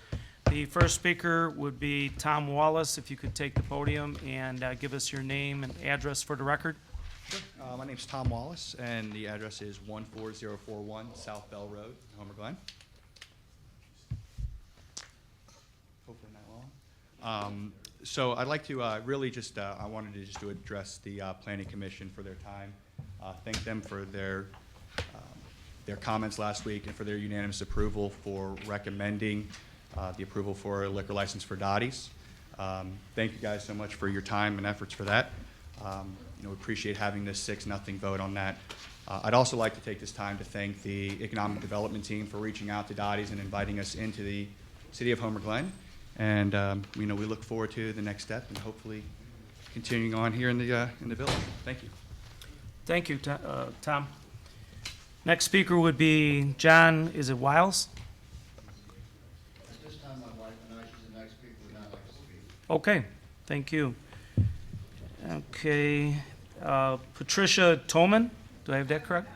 The first speaker would be Tom Wallace. If you could take the podium and give us your name and address for the record. My name's Tom Wallace, and the address is 14041 South Bell Road, Homer Glen. Hopefully not long. So I'd like to really just, I wanted to just to address the Planning Commission for their time, thank them for their comments last week and for their unanimous approval for recommending the approval for a liquor license for Dottie's. Thank you guys so much for your time and efforts for that. We appreciate having this 6-0 vote on that. I'd also like to take this time to thank the Economic Development team for reaching out to Dottie's and inviting us into the city of Homer Glen. And we look forward to the next step and hopefully continuing on here in the village. Thank you. Thank you, Tom. Next speaker would be John, is it Wiles? At this time, my wife and I, she's the next speaker, would not like to speak. Okay, thank you. Okay, Patricia Toman, do I have that correct?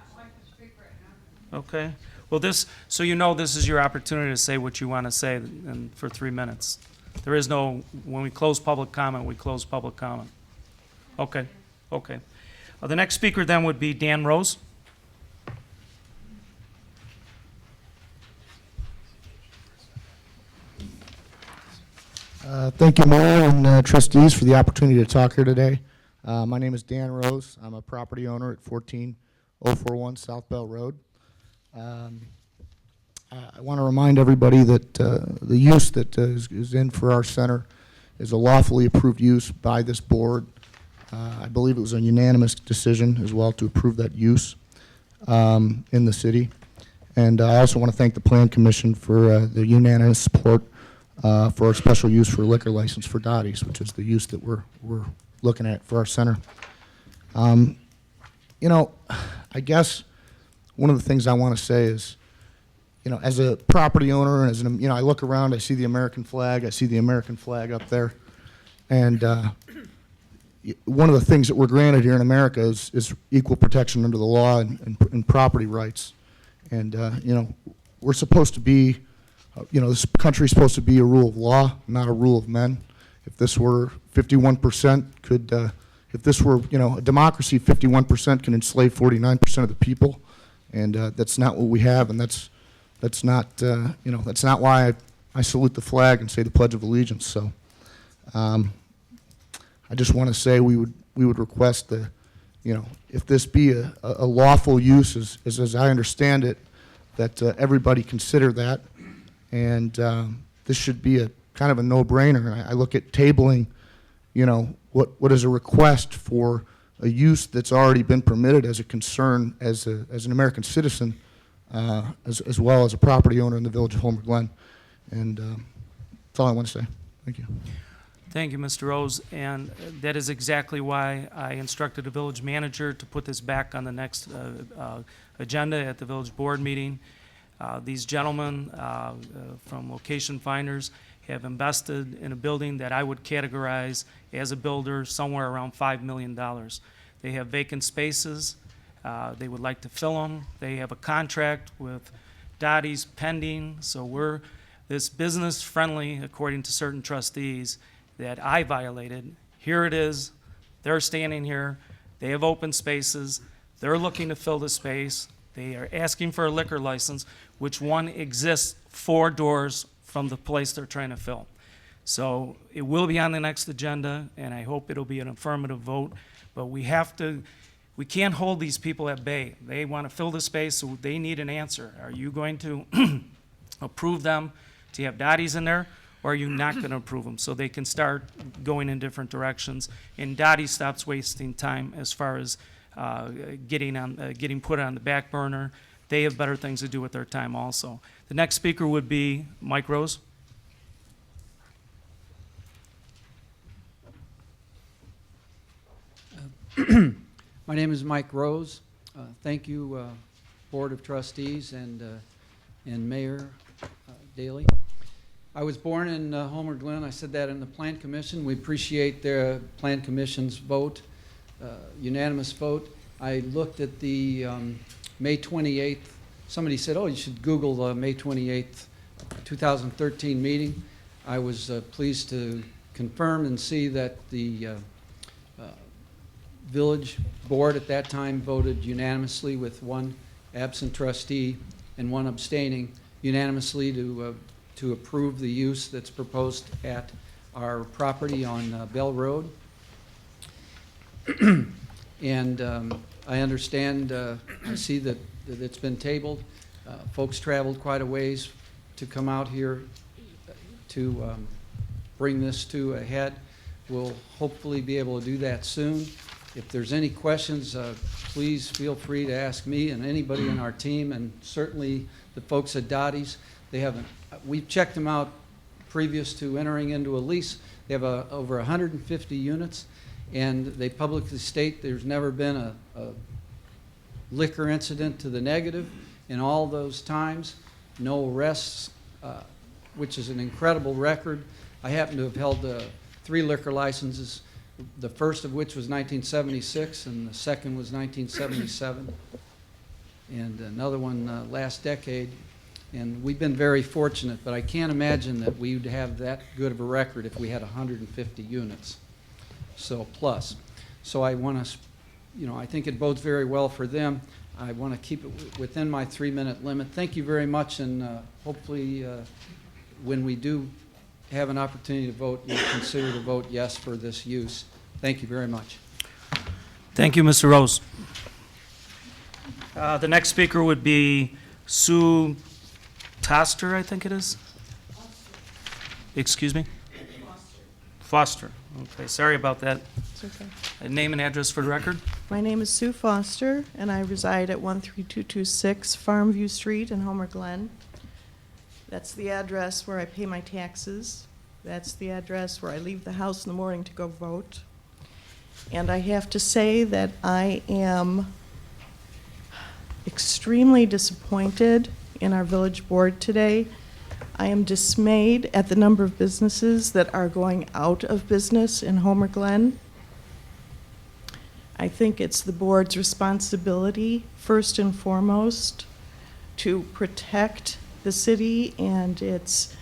Okay, well this is your opportunity to say what you want to say and for 3 minutes. There is no, when we close public comment, we close public comment. Okay, okay. The next speaker then would be Dan Rose. Thank you, Mayor and trustees, for the opportunity to talk here today. My name is Dan Rose. I'm a property owner at 14041 South Bell Road. I want to remind everybody that the use that is in for our center is a lawfully approved use by this board. I believe it was a unanimous decision as well to approve that use in the city. And I also want to thank the Plan Commission for the unanimous support for our special use for liquor license for Dottie's, which is the use that we're looking at for our center. I guess one of the things I want to say is, as a property owner, and as an, I look around, I see the American flag up there, and one of the things that we're granted here in America is equal protection under the law and property rights, and we're supposed to be. This country is supposed to be a rule of law, not a rule of men. If this were 51%, if this were, a democracy, 51% can enslave 49% of the people, and that's not what we have, and that's not, that's not why I salute the flag and say the Pledge of Allegiance. So, I just want to say we would request if this be a lawful use, as I understand it, that everybody consider that. And this should be a kind of a no-brainer. I look at tabling, what is a request for a use that's already been permitted as a concern as an American citizen, as well as a property owner in the village of Homer Glen. And that's all I want to say. Thank you. Thank you, Mr. Rose, and that is exactly why I instructed the village manager to put this back on the next agenda at the village board meeting. These gentlemen from Location Finders have invested in a building that I would categorize as a builder somewhere around $5 million. They have vacant spaces. They would like to fill them. They have a contract with Dottie's pending, so we're this business friendly according to certain trustees that I violated. Here it is. They're standing here. They have open spaces. They're looking to fill the space. They are asking for a liquor license, which one exists 4 doors from the place they're trying to fill. So it will be on the next agenda, and I hope it'll be an affirmative vote. But we can't hold these people at bay. They want to fill the space, so they need an answer. Are you going to approve them to have Dottie's in there, or are you not going to approve them so they can start going in different directions? And Dottie stops wasting time as far as getting put on the back burner. They have better things to do with their time also. The next speaker would be Mike Rose. My name is Mike Rose. Thank you, Board of Trustees and Mayor Daley. I was born in Homer Glen. I said that in the Plan Commission. We appreciate the Plan Commission's vote, unanimous vote. I looked at the May 28th. Somebody said, oh, you should Google the May 28th, 2013 meeting. I was pleased to confirm and see that the village board at that time voted unanimously with 1 absent trustee and 1 abstaining unanimously to approve the use that's proposed at our property on Bell Road. And I understand, I see that it's been tabled. Folks traveled quite a ways to come out here to bring this to a head. We'll hopefully be able to do that soon. If there's any questions, please feel free to ask me and anybody in our team, and certainly the folks at Dottie's. We've checked them out previous to entering into a lease. They have over 150 units, and they publicly state there's never been a liquor incident to the negative in all those times. No arrests, which is an incredible record. I happen to have held 3 liquor licenses, the first of which was 1976, and the second was 1977, and another one last decade. And we've been very fortunate, but I can't imagine that we would have that good of a record if we had 150 units, so plus. So I want to, I think it bodes very well for them. I want to keep it within my 3-minute limit. Thank you very much, and hopefully when we do have an opportunity to vote, you'll consider to vote yes for this use. Thank you very much. Thank you, Mr. Rose. The next speaker would be Sue Toster, I think it is. Excuse me? Foster. Okay, sorry about that. It's okay. Name and address for the record. My name is Sue Foster, and I reside at 13226 Farmview Street in Homer Glen. That's the address where I pay my taxes. That's the address where I leave the house in the morning to go vote. And I have to say that I am extremely disappointed in our village board today. I am dismayed at the number of businesses that are going out of business in Homer Glen. I think it's the board's responsibility, first and foremost, to protect the city and its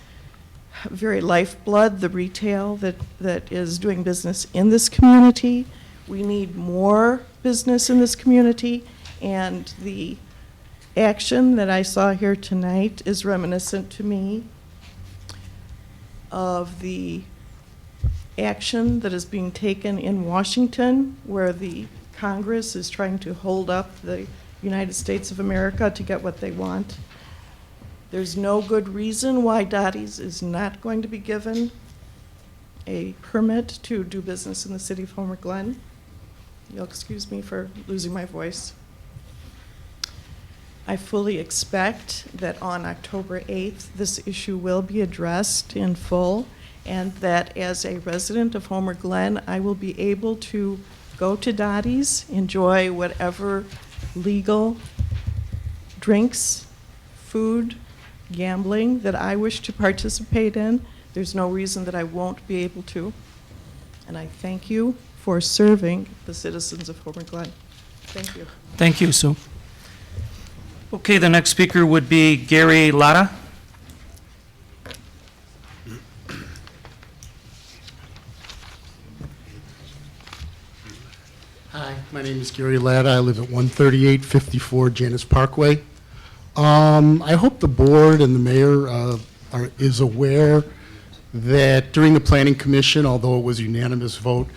very lifeblood, the retail that is doing business in this community. We need more business in this community, and the action that I saw here tonight is reminiscent to me of the action that is being taken in Washington, where the Congress is trying to hold up the United States of America to get what they want. There's no good reason why Dottie's is not going to be given a permit to do business in the city of Homer Glen. You'll excuse me for losing my voice. I fully expect that on October 8th, this issue will be addressed in full, and that as a resident of Homer Glen, I will be able to go to Dottie's, enjoy whatever legal drinks, food, gambling that I wish to participate in. There's no reason that I won't be able to. And I thank you for serving the citizens of Homer Glen. Thank you. Thank you, Sue. Okay, the next speaker would be Gary Latta. Hi, my name is Gary Latta. I live at 13854 Janus Parkway. I hope the board and the mayor is aware that during the planning commission, although it was a unanimous vote,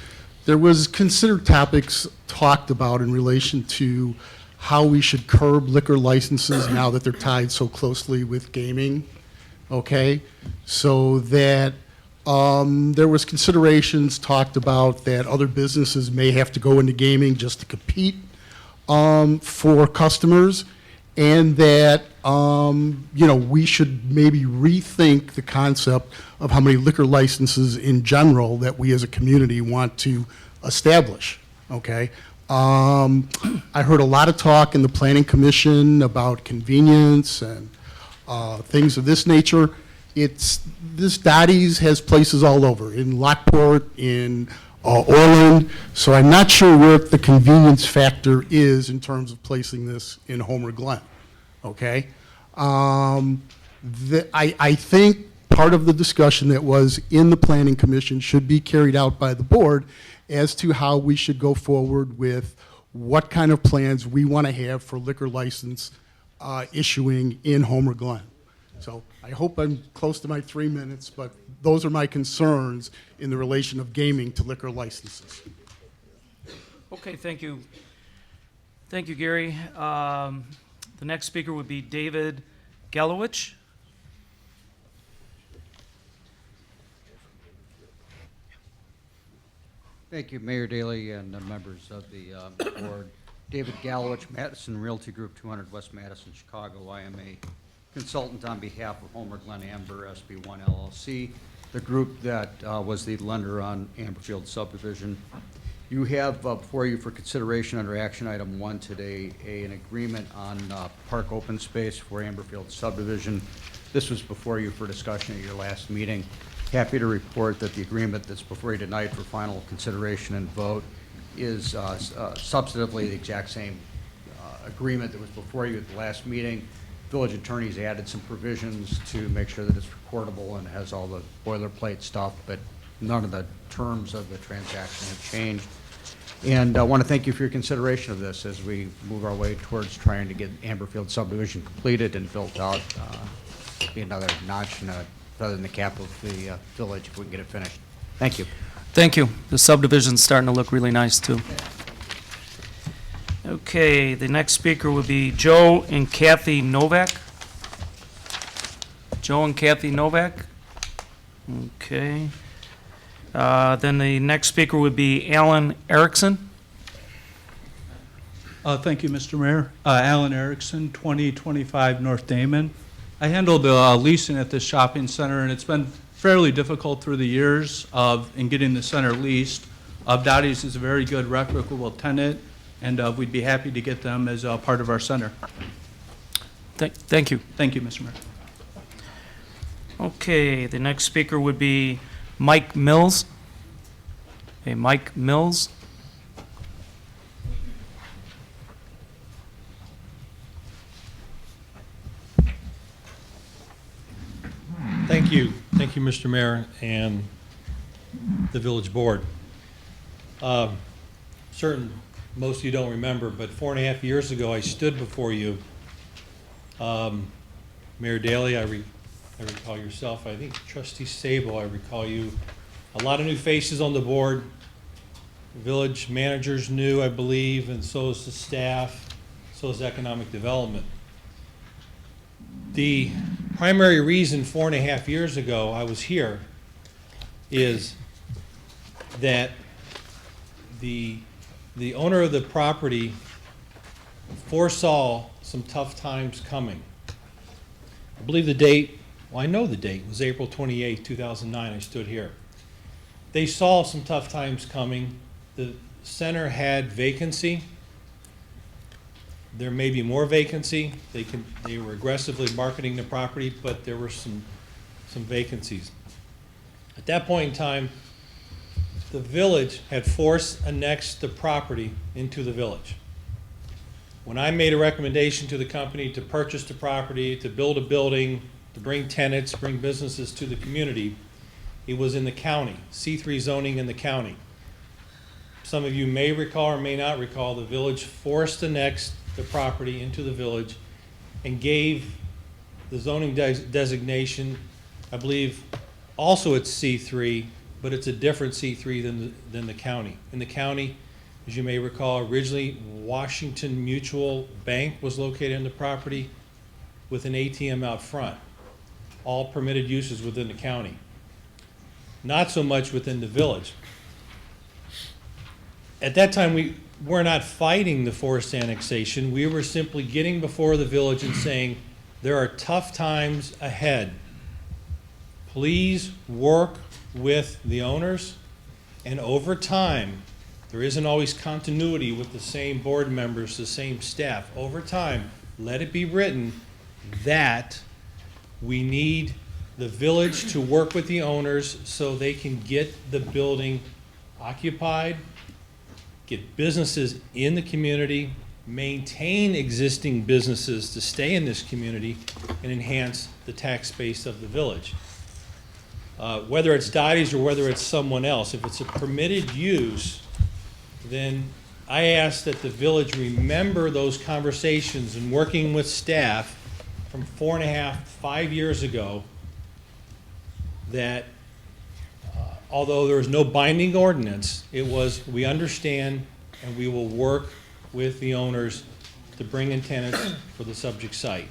there was considered topics talked about in relation to how we should curb liquor licenses now that they're tied so closely with gaming, okay? So that there was considerations talked about that other businesses may have to go into gaming just to compete for customers, and that we should maybe rethink the concept of how many liquor licenses in general that we as a community want to establish. Okay, I heard a lot of talk in the Planning Commission about convenience and things of this nature. This Dottie's has places all over, in Lockport, in Orland, so I'm not sure where the convenience factor is in terms of placing this in Homer Glen, okay? I think part of the discussion that was in the Planning Commission should be carried out by the board as to how we should go forward with what kind of plans we want to have for liquor license issuing in Homer Glen. So I hope I'm close to my 3 minutes, but those are my concerns in the relation of gaming to liquor licenses. Okay, thank you. Thank you, Gary. The next speaker would be David Galowich. Thank you, Mayor Daley and members of the board. David Galowich, Madison Realty Group, 200 West Madison, Chicago. I am a consultant on behalf of Homer Glen Amber SB1 LLC, the group that was the lender on Amberfield subdivision. You have before you for consideration under action item 1 today an agreement on park open space for Amberfield subdivision. This was before you for discussion at your last meeting. Happy to report that the agreement that's before you tonight for final consideration and vote is substantively the exact same agreement that was before you at the last meeting. Village attorneys added some provisions to make sure that it's recordable and has all the boilerplate stuff, but none of the terms of the transaction have changed. And I want to thank you for your consideration of this as we move our way towards trying to get Amberfield subdivision completed and built out. Be another notch in other than the capital of the village if we can get it finished. Thank you. Thank you. The subdivision's starting to look really nice, too. Okay, the next speaker would be Joe and Kathy Novak. Joe and Kathy Novak. Okay. Then the next speaker would be Alan Erickson. Thank you, Mr. Mayor. Alan Erickson, 2025 North Damon. I handled leasing at this shopping center, and it's been fairly difficult through the years in getting the center leased. Dottie's is a very good, reputable tenant, and we'd be happy to get them as part of our center. Thank you. Thank you, Mr. Mayor. Okay, the next speaker would be Mike Mills. Hey, Mike Mills. Thank you. Thank you, Mr. Mayor and the village board. Most of you don't remember, but 4.5 years ago, I stood before you. Mayor Daley, I recall yourself. I think Trustee Sable, I recall you. A lot of new faces on the board. Village managers new, I believe, and so is the staff, so is economic development. The primary reason 4.5 years ago I was here is that the owner of the property foresaw some tough times coming. I believe the date, well, I know the date, was April 28, 2009, I stood here. They saw some tough times coming. The center had vacancy. There may be more vacancy. They were aggressively marketing the property, but there were some vacancies. At that point in time, the village had forced annexed the property into the village. When I made a recommendation to the company to purchase the property, to build a building, to bring tenants, bring businesses to the community, it was in the county, C3 zoning in the county. some of you may recall or may not recall, the village forced annexed the property into the village and gave the zoning designation, I believe, also it's C3, but it's a different C3 than the county. In the county, as you may recall, originally Washington Mutual Bank was located on the property with an ATM out front. All permitted uses within the county. Not so much within the village. At that time, we were not fighting the forced annexation. We were simply getting before the village and saying, there are tough times ahead. Please work with the owners, and over time, there isn't always continuity with the same board members, the same staff. Over time, let it be written that we need the village to work with the owners so they can get the building occupied, get businesses in the community, maintain existing businesses to stay in this community, and enhance the tax base of the village. Whether it's Dottie's or whether it's someone else, if it's a permitted use, then I ask that the village remember those conversations and working with staff from 4.5, 5 years ago, that although there was no binding ordinance, it was, we understand and we will work with the owners to bring in tenants for the subject site.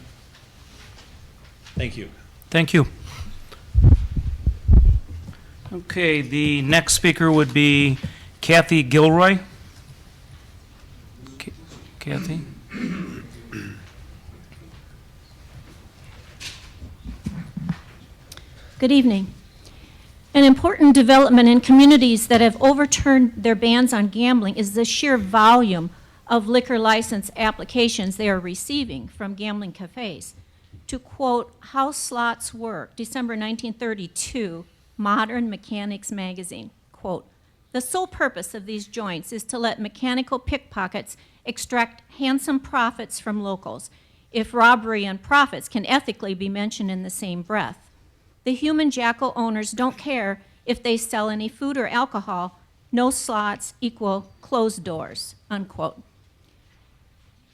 Thank you. Thank you. Okay, the next speaker would be Kathy Gilroy. Kathy? Good evening. An important development in communities that have overturned their bans on gambling is the sheer volume of liquor license applications they are receiving from gambling cafes. To quote How Slots Work, December 1932, Modern Mechanics Magazine, quote, "The sole purpose of these joints is to let mechanical pickpockets extract handsome profits from locals, if robbery and profits can ethically be mentioned in the same breath. The human jackal owners don't care if they sell any food or alcohol. No slots equal closed doors," unquote.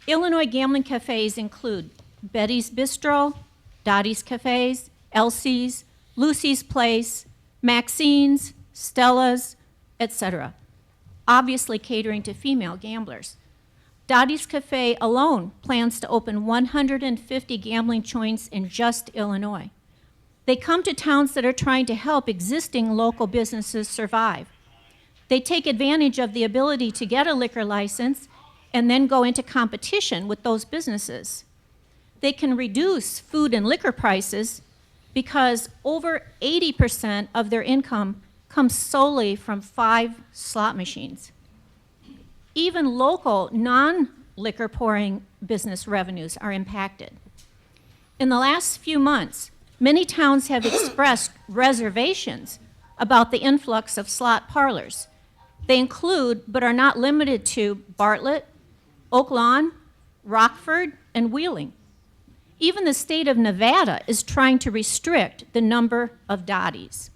Illinois gambling cafes include Betty's Bistro, Dottie's Cafes, Elsie's, Lucy's Place, Maxine's, Stella's, etc., obviously catering to female gamblers. Dottie's Cafe alone plans to open 150 gambling joints in just Illinois. They come to towns that are trying to help existing local businesses survive. They take advantage of the ability to get a liquor license and then go into competition with those businesses. They can reduce food and liquor prices because over 80% of their income comes solely from 5 slot machines. Even local non-liquor pouring business revenues are impacted. In the last few months, many towns have expressed reservations about the influx of slot parlors. They include, but are not limited to, Bartlett, Oak Lawn, Rockford, and Wheeling. Even the state of Nevada is trying to restrict the number of Dottie's.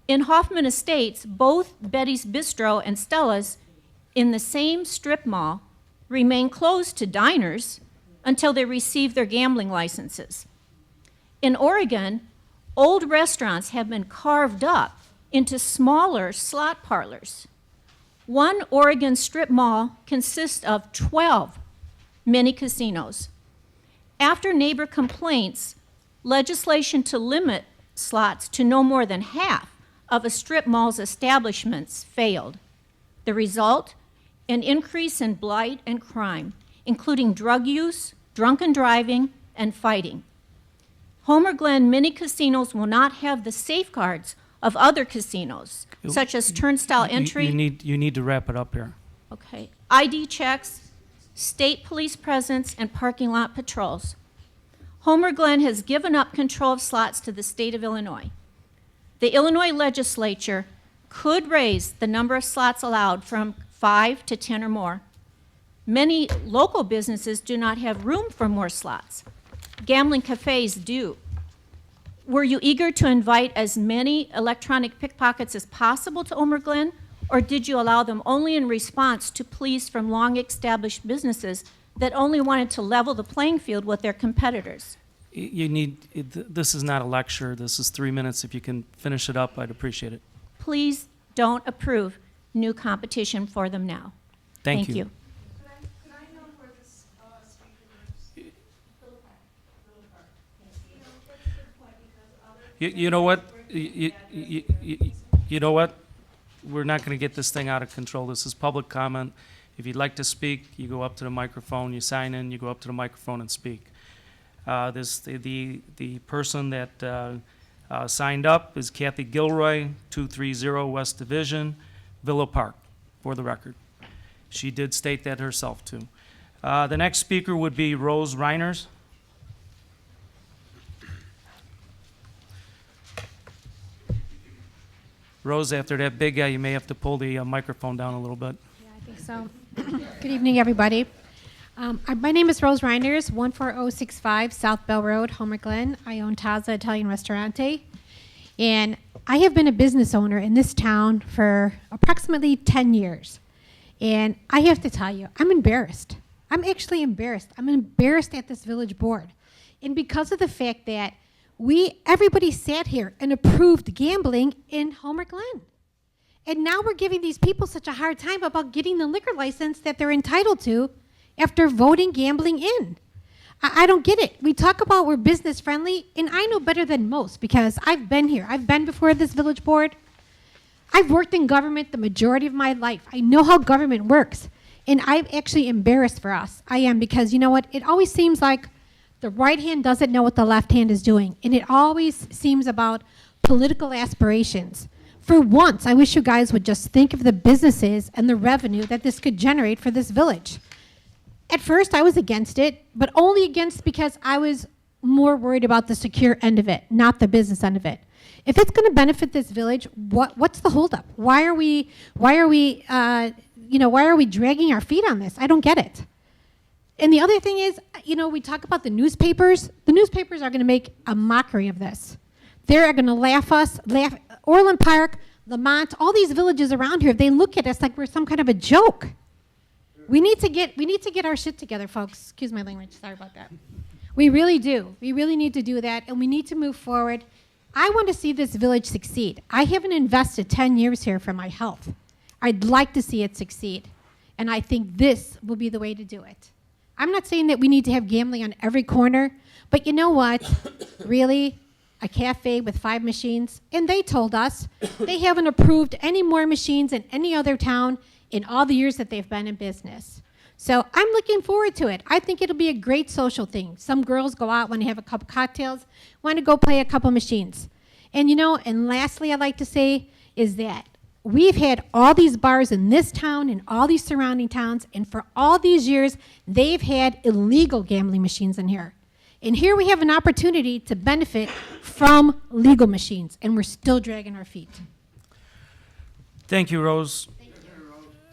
In Hoffman Estates, both Betty's Bistro and Stella's in the same strip mall remain closed to diners until they receive their gambling licenses. In Oregon, old restaurants have been carved up into smaller slot parlors. One Oregon strip mall consists of 12 mini casinos. After neighbor complaints, legislation to limit slots to no more than half of a strip mall's establishments failed. The result? An increase in blight and crime, including drug use, drunken driving, and fighting. Homer Glen mini casinos will not have the safeguards of other casinos, such as turnstile entry. You need to wrap it up here. Okay. ID checks, state police presence, and parking lot patrols. Homer Glen has given up control of slots to the state of Illinois. The Illinois legislature could raise the number of slots allowed from 5 to 10 or more. Many local businesses do not have room for more slots. Gambling cafes do. Were you eager to invite as many electronic pickpockets as possible to Homer Glen, Or did you allow them only in response to pleas from long-established businesses that only wanted to level the playing field with their competitors? This is not a lecture. This is 3 minutes. If you can finish it up, I'd appreciate it. Please don't approve new competition for them now. Thank you. You know what? You know what? We're not going to get this thing out of control. This is public comment. If you'd like to speak, you go up to the microphone, you sign in, you go up to the microphone and speak. The person that signed up is Kathy Gilroy, 230 West Division, Villa Park, for the record. She did state that herself, too. The next speaker would be Rose Reiners. Rose, after that big guy, you may have to pull the microphone down a little bit. Yeah, I think so. Good evening, everybody. My name is Rose Reiners, 14065 South Bell Road, Homer Glen. I own Taza Italian Ristorante. And I have been a business owner in this town for approximately 10 years. And I have to tell you, I'm embarrassed. I'm actually embarrassed. I'm embarrassed at this village board. And because of the fact that everybody sat here and approved gambling in Homer Glen. And now we're giving these people such a hard time about getting the liquor license that they're entitled to after voting gambling in. I don't get it. We talk about we're business friendly, and I know better than most because I've been here. I've been before this village board. I've worked in government the majority of my life. I know how government works. And I'm actually embarrassed for us. I am, because you know what? It always seems like the right hand doesn't know what the left hand is doing. And it always seems about political aspirations. For once, I wish you guys would just think of the businesses and the revenue that this could generate for this village. At first, I was against it, but only against because I was more worried about the secure end of it, not the business end of it. If it's going to benefit this village, what's the holdup? Why are we dragging our feet on this? I don't get it. And the other thing is, we talk about the newspapers. The newspapers are going to make a mockery of this. They're going to laugh Orland Park, Lamont, all these villages around here. They look at us like we're some kind of a joke. We need to get our shit together, folks. Excuse my language. Sorry about that. We really do. We really need to do that, and we need to move forward. I want to see this village succeed. I haven't invested 10 years here for my health. I'd like to see it succeed, and I think this will be the way to do it. I'm not saying that we need to have gambling on every corner, but you know what? Really? A cafe with 5 machines? And they told us they haven't approved any more machines in any other town in all the years that they've been in business. So I'm looking forward to it. I think it'll be a great social thing. Some girls go out, want to have a couple cocktails, want to go play a couple machines. And and lastly, I'd like to say is that we've had all these bars in this town and all these surrounding towns, and for all these years, they've had illegal gambling machines in here. And here we have an opportunity to benefit from legal machines, and we're still dragging our feet. Thank you, Rose.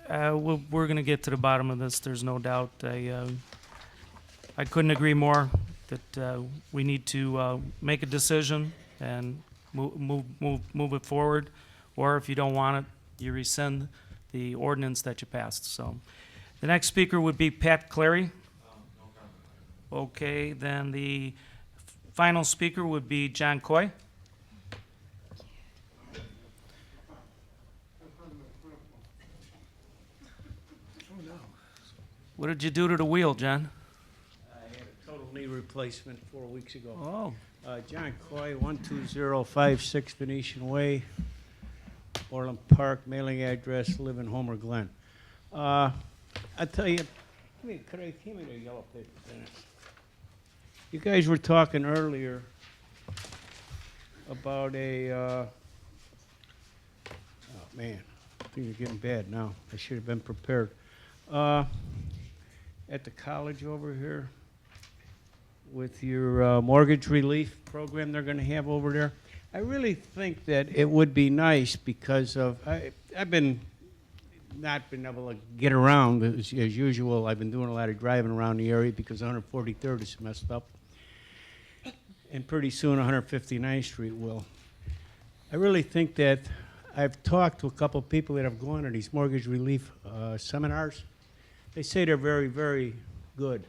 We're going to get to the bottom of this, there's no doubt. I couldn't agree more that we need to make a decision and move it forward. Or if you don't want it, you rescind the ordinance that you passed. So, the next speaker would be Pat Clary. Okay, then the final speaker would be John Coy. What did you do to the wheel, John? I had a total knee replacement 4 weeks ago. Oh. John Coy, 12056 Venetian Way, Orland Park, mailing address, live in Homer Glen. I tell you, give me the yellow paper. You guys were talking earlier about oh man, things are getting bad now. I should have been prepared. At the college over here, with your mortgage relief program they're going to have over there, I really think that it would be nice because I've been not been able to get around as usual. I've been doing a lot of driving around the area because 143rd is messed up, and pretty soon 159th Street will. I really think that I've talked to a couple people that have gone to these mortgage relief seminars. They say they're very, very good.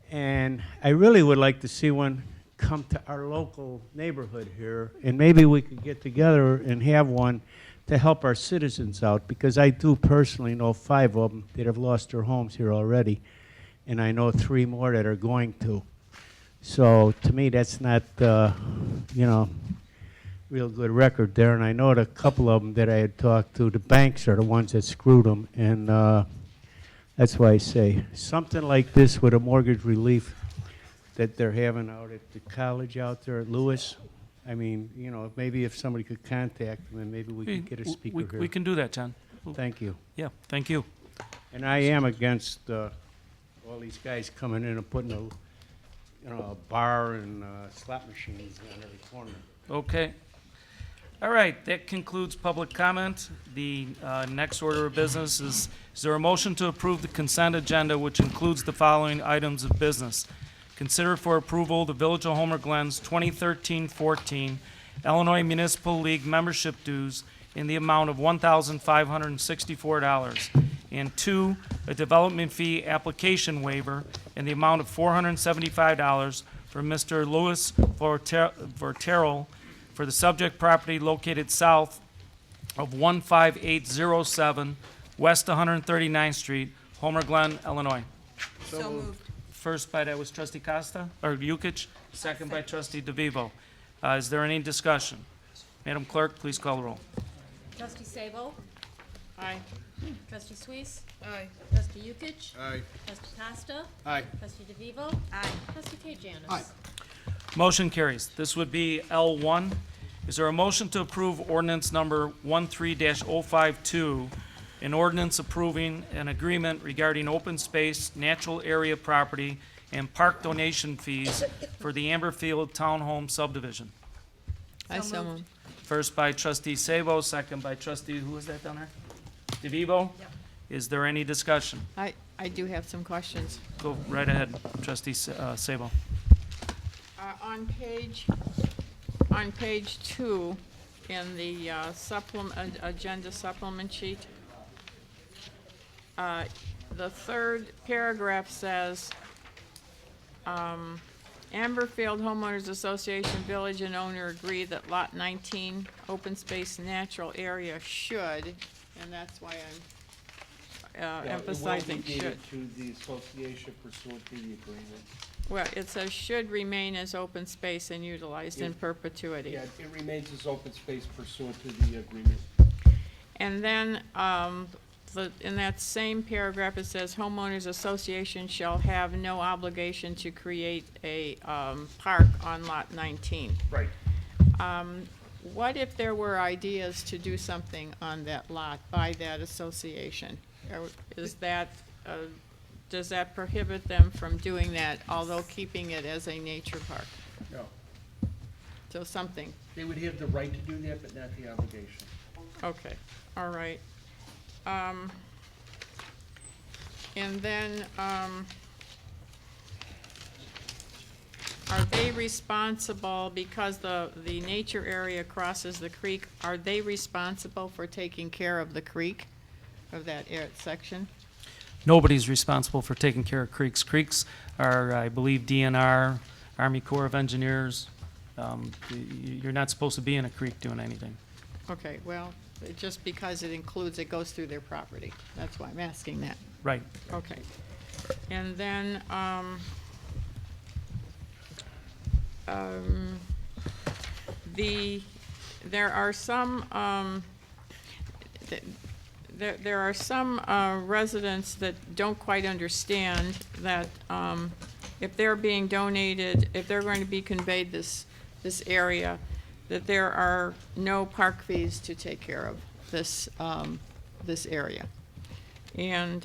And I really would like to see one come to our local neighborhood here, and maybe we could get together and have one to help our citizens out, because I do personally know 5 of them that have lost their homes here already, and I know 3 more that are going to. So to me, that's not, real good record there, and I know that a couple of them that I had talked to, the banks are the ones that screwed them, and that's why I say something like this with a mortgage relief that they're having out at the college out there at Lewis. I mean, maybe if somebody could contact them, and maybe we could get a speaker here. We can do that, John. Thank you. Yeah, thank you. And I am against all these guys coming in and putting a bar and slot machines on every corner. Okay. All right, that concludes public comment. The next order of business is there a motion to approve the consent agenda, which includes the following items of business? Consider for approval the Village of Homer Glen's 2013-14 Illinois Municipal League membership dues in the amount of $1,564. And 2, a development fee application waiver in the amount of $475 for Mr. Louis Vorterol for the subject property located south of 15807 West 139th Street, Homer Glen, Illinois. So moved. First by that was trustee Costa, or Yukich, second by trustee DeVivo. Is there any discussion? Madam Clerk, please call the roll. Trustee Sabo? Aye. Trustee Suisse? Aye. Trustee Yukich? Aye. Trustee Costa? Aye. Trustee DeVivo? Aye. Trustee Tejanis? Aye. Motion carries. This would be L1. Is there a motion to approve ordinance number 13-052, an ordinance approving an agreement regarding open space, natural area property, and park donation fees for the Amberfield Townhome subdivision? I so moved. First by trustee Sabo, second by trustee, who is that down there? DeVivo? Yep. Is there any discussion? I do have some questions. Go right ahead, trustee Sabo. On page 2 in the agenda supplement sheet, the third paragraph says, Amberfield Homeowners Association Village and owner agree that Lot 19 open space natural area should, and that's why I'm emphasizing should. To the association pursuant to the agreement. Well, it says should remain as open space and utilized in Yeah. perpetuity. Yeah, it remains as open space pursuant to the agreement. And then, in that same paragraph, it says homeowners association shall have no obligation to create a, park on lot 19. Right. What if there were ideas to do something on that lot by that association? Is that, does that prohibit them from doing that, although keeping it as a nature park? No. So something, They would have the right to do that, but not the obligation. okay, all right. And then, are they responsible, because the nature area crosses the creek, are they responsible for taking care of the creek, of that section? Nobody's responsible for taking care of creeks. Creeks are, I believe, DNR, Army Corps of Engineers. You're not supposed to be in a creek doing anything. Okay, well, just because it goes through their property, that's why I'm asking that. Right. Okay. And then, there are some, there are some residents that don't quite understand that if they're being donated, if they're going to be conveyed this area, that there are no park fees to take care of this area. And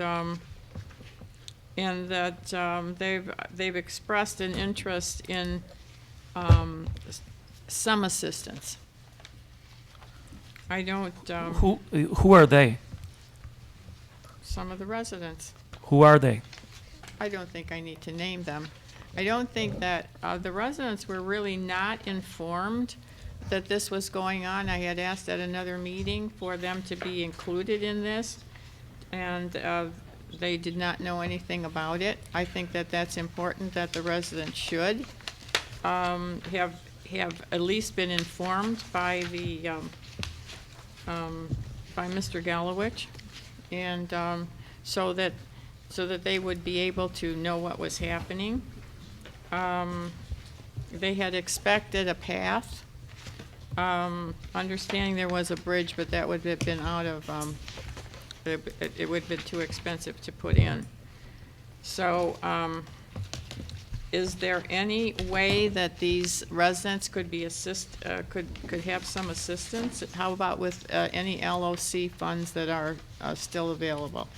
that they've expressed an interest in some assistance. I don't, Who are they? some of the residents. Who are they? I don't think I need to name them. I don't think that, the residents were really not informed that this was going on. I had asked at another meeting for them to be included in this, and they did not know anything about it. I think that that's important, that the residents should have at least been informed by the by Mr. Gallowich, and so that they would be able to know what was happening. They had expected a path, understanding there was a bridge, but that would have been out of, it would have been too expensive to put in. So, is there any way that these residents could be could have some assistance? How about with any LOC funds that are still available?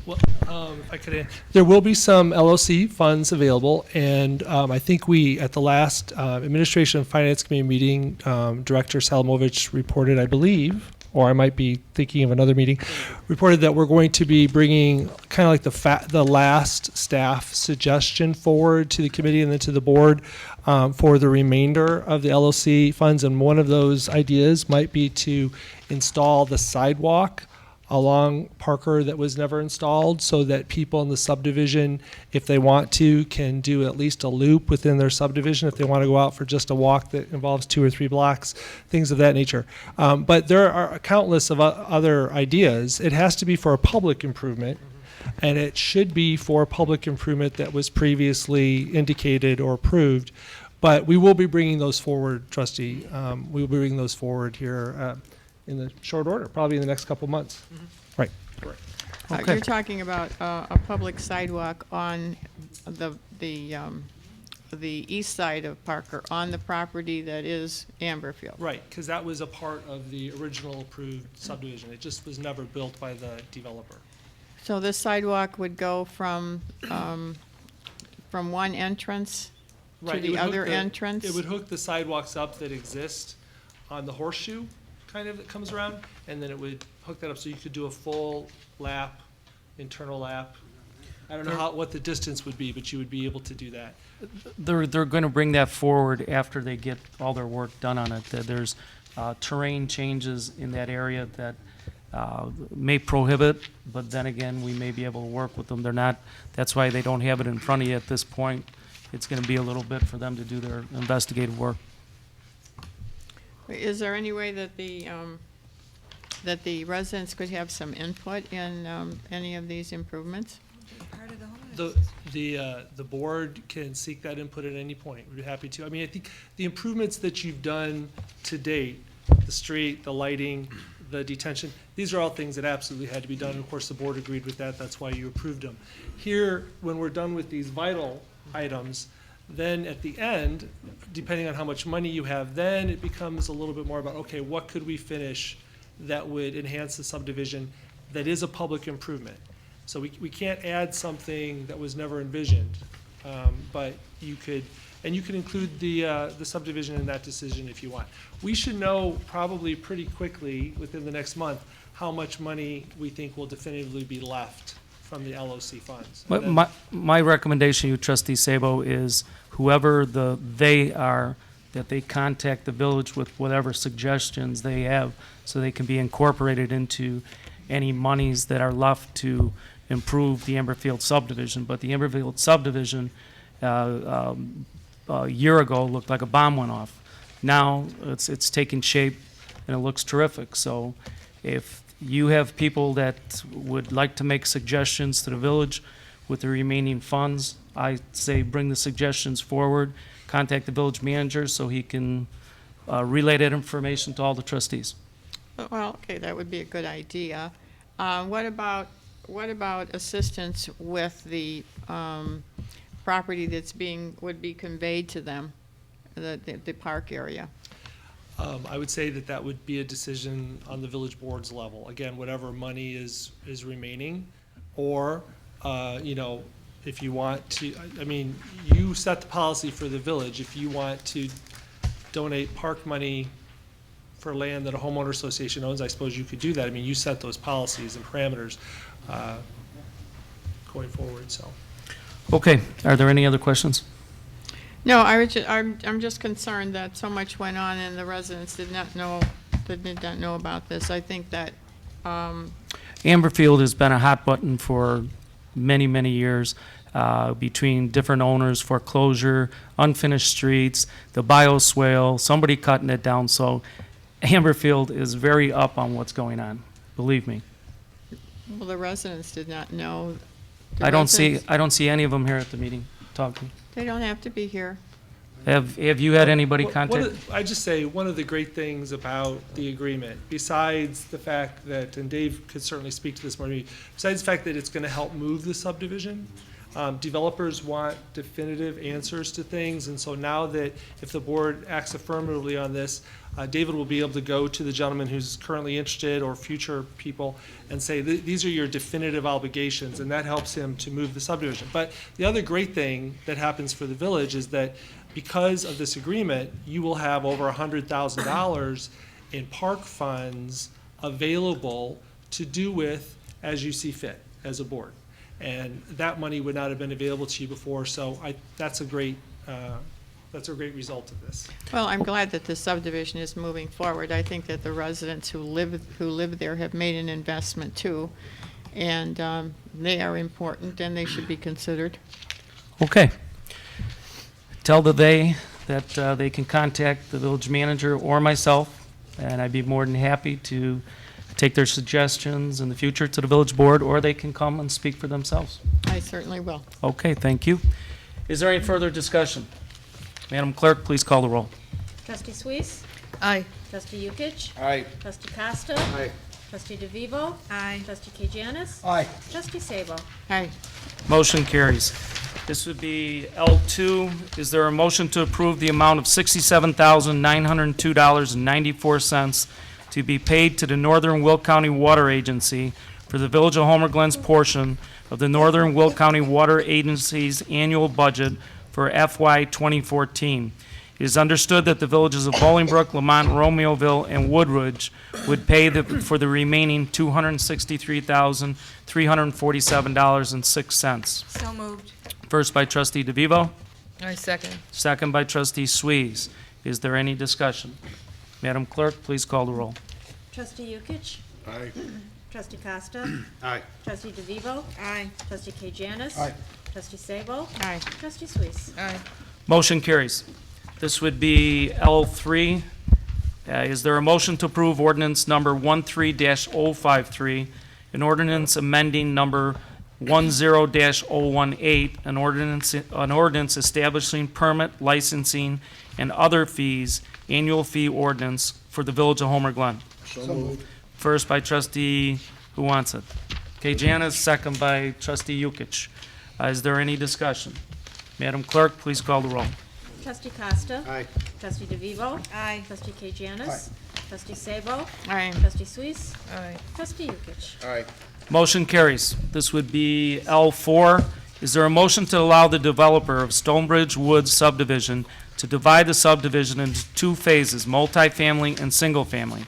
Well, if I could, there will be some LOC funds available, and I think we, at the last Administration and Finance Committee meeting, Director Salamovich reported, I believe, or I might be thinking of another meeting, reported that we're going to be bringing kind of like the last staff suggestion forward to the committee and then to the board for the remainder of the LOC funds, and one of those ideas might be to install the sidewalk along Parker that was never installed, so that people in the subdivision, if they want to, can do at least a loop within their subdivision if they want to go out for just a walk that involves 2 or 3 blocks, things of that nature. But there are countless of other ideas. It has to be for a public improvement, and it should be for public improvement that was previously indicated or approved. But we will be bringing those forward, Trustee. We will be bringing those forward here in the short order, probably in the next couple months. Right. Correct. Okay. You're talking about a public sidewalk on the east side of Parker, on the property that is Amberfield. Right, because that was a part of the original approved subdivision. It just was never built by the developer. So this sidewalk would go from one entrance to Right, it the would hook other entrance? It would hook the sidewalks up that exist on the horseshoe, kind of, that comes around, and then it would hook that up so you could do a full lap, internal lap. I don't know what the distance would be, but you would be able to do that. They're going to bring that forward after they get all their work done on it. There's terrain changes in that area that may prohibit, but then again, we may be able to work with them. They're not, that's why they don't have it in front of you at this point. It's going to be a little bit for them to do their investigative work. Is there any way that the residents could have some input in any of these improvements? The board can seek that input at any point. We'd be happy to. I mean, I think the improvements that you've done to date, the street, the lighting, the detention, these are all things that absolutely had to be done. And of course, the board agreed with that. That's why you approved them. Here, when we're done with these vital items, then at the end, depending on how much money you have, then it becomes a little bit more about, okay, what could we finish that would enhance the subdivision that is a public improvement? So we can't add something that was never envisioned, but you could, and you can include the subdivision in that decision if you want. We should know probably pretty quickly, within the next month, how much money we think will definitively be left from the LOC funds. My recommendation to you, Trustee Sabo, is whoever they are, that they contact the village with whatever suggestions they have so they can be incorporated into any monies that are left to improve the Amberfield subdivision. But the Amberfield subdivision a year ago looked like a bomb went off. Now it's taking shape and it looks terrific. So if you have people that would like to make suggestions to the village with the remaining funds, I say bring the suggestions forward, contact the village manager so he can relay that information to all the trustees. Well, okay, that would be a good idea. What about assistance with the property would be conveyed to them, the park area? I would say that would be a decision on the village board's level. Again, whatever money is remaining, or, if you want to, I mean, you set the policy for the village. If you want to donate park money for land that a homeowner association owns, I suppose you could do that. I mean, you set those policies and parameters going forward, so. Okay, are there any other questions? No, I'm just concerned that so much went on and the residents did not know about this. I think that, Amberfield has been a hot button for many, many years, between different owners, foreclosure, unfinished streets, the bioswale, somebody cutting it down. So Amberfield is very up on what's going on, believe me. well, the residents did not know. I don't see any of them here at the meeting talking. They don't have to be here. Have you had anybody One contact? I just say, one of the great things about the agreement, besides the fact that, and Dave could certainly speak to this more, besides the fact that it's gonna help move the subdivision, developers want definitive answers to things, and so now that if the board acts affirmatively on this, David will be able to go to the gentleman who's currently interested or future people and say, these are your definitive obligations, and that helps him to move the subdivision. But the other great thing that happens for the village is that because of this agreement, you will have over $100,000 in park funds available to do with as you see fit as a board. And that money would not have been available to you before, so that's a great result of this. Well, I'm glad that the subdivision is moving forward. I think that the residents who live there have made an investment too, and they are important and they should be considered. Okay. Tell they that they can contact the village manager or myself, and I'd be more than happy to take their suggestions in the future to the village board, or they can come and speak for themselves. I certainly will. Okay, thank you. Is there any further discussion? Madam Clerk, please call the roll. Trustee Suisse? Aye. Trustee Yukic? Aye. Trustee Costa? Aye. Trustee DeVivo? Aye. Trustee Kajanis? Aye. Trustee Sabo? Aye. Motion carries. This would be L2. Is there a motion to approve the amount of $67,902.94 to be paid to the Northern Will County Water Agency for the Village of Homer Glen's portion of the Northern Will County Water Agency's annual budget for FY 2014? It is understood that the villages of Bolingbrook, Lamont, Romeoville, and Woodridge would pay for the remaining $263,347.06. So moved. First by trustee DeVivo, I second. second by trustee Swees. Is there any discussion? Madam Clerk, please call the roll. Trustee Yukic? Aye. Trustee Costa? Aye. Trustee DeVivo? Aye. Trustee Kajanis? Aye. Trustee Sabo? Aye. Trustee Suisse? Aye. Motion carries. This would be L3. Is there a motion to approve ordinance number 13-053, an ordinance amending number 10-018, an ordinance establishing permit, licensing, and other fees, annual fee ordinance for the Village of Homer Glen? So moved. First by trustee, who wants it? Kajanis, second by trustee Yukic. Is there any discussion? Madam Clerk, please call the roll. Trustee Costa? Aye. Trustee DeVivo? Aye. Trustee Kajanis? Trustee Sabo? Aye. Trustee Suisse? Aye. Trustee Yukic? Aye. Motion carries. This would be L4. Is there a motion to allow the developer of Stonebridge Woods subdivision to divide the subdivision into two phases, multifamily and single-family,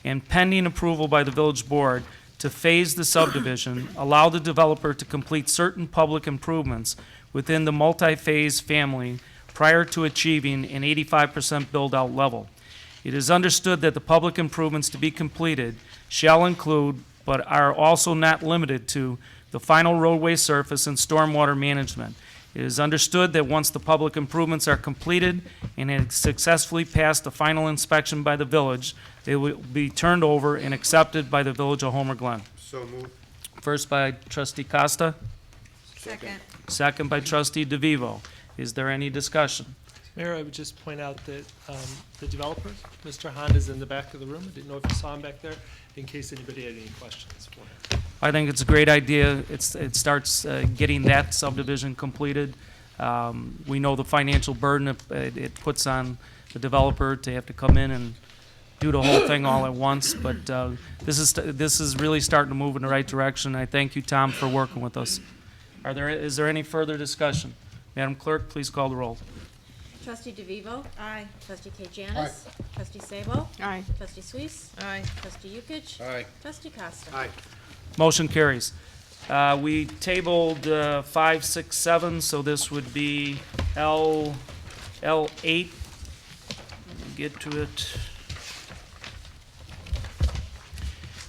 and pending approval by the village board to phase the subdivision, allow the developer to complete certain public improvements within the multi-phase family prior to achieving an 85% build-out level. It is understood that the public improvements to be completed shall include, but are also not limited to, the final roadway surface and stormwater management. It is understood that once the public improvements are completed and have successfully passed the final inspection by the village, they will be turned over and accepted by the Village of Homer Glen. So moved. First by trustee Costa, Second. second by trustee DeVivo. Is there any discussion? Mayor, I would just point out that the developer, Mr. Hahn, is in the back of the room. I didn't know if you saw him back there, in case anybody had any questions for him. I think it's a great idea. It starts getting that subdivision completed. We know the financial burden it puts on the developer to have to come in and do the whole thing all at once, but this is really starting to move in the right direction. I thank you, Tom, for working with us. Is there any further discussion? Madam Clerk, please call the roll. Trustee DeVivo? Aye. Trustee Kajanis? Trustee Sabo? Aye. Trustee Suisse? Aye. Trustee Yukic? Aye. Trustee Costa? Aye. Motion carries. We tabled 5, 6, 7, so this would be L8. L8. Let me get to it.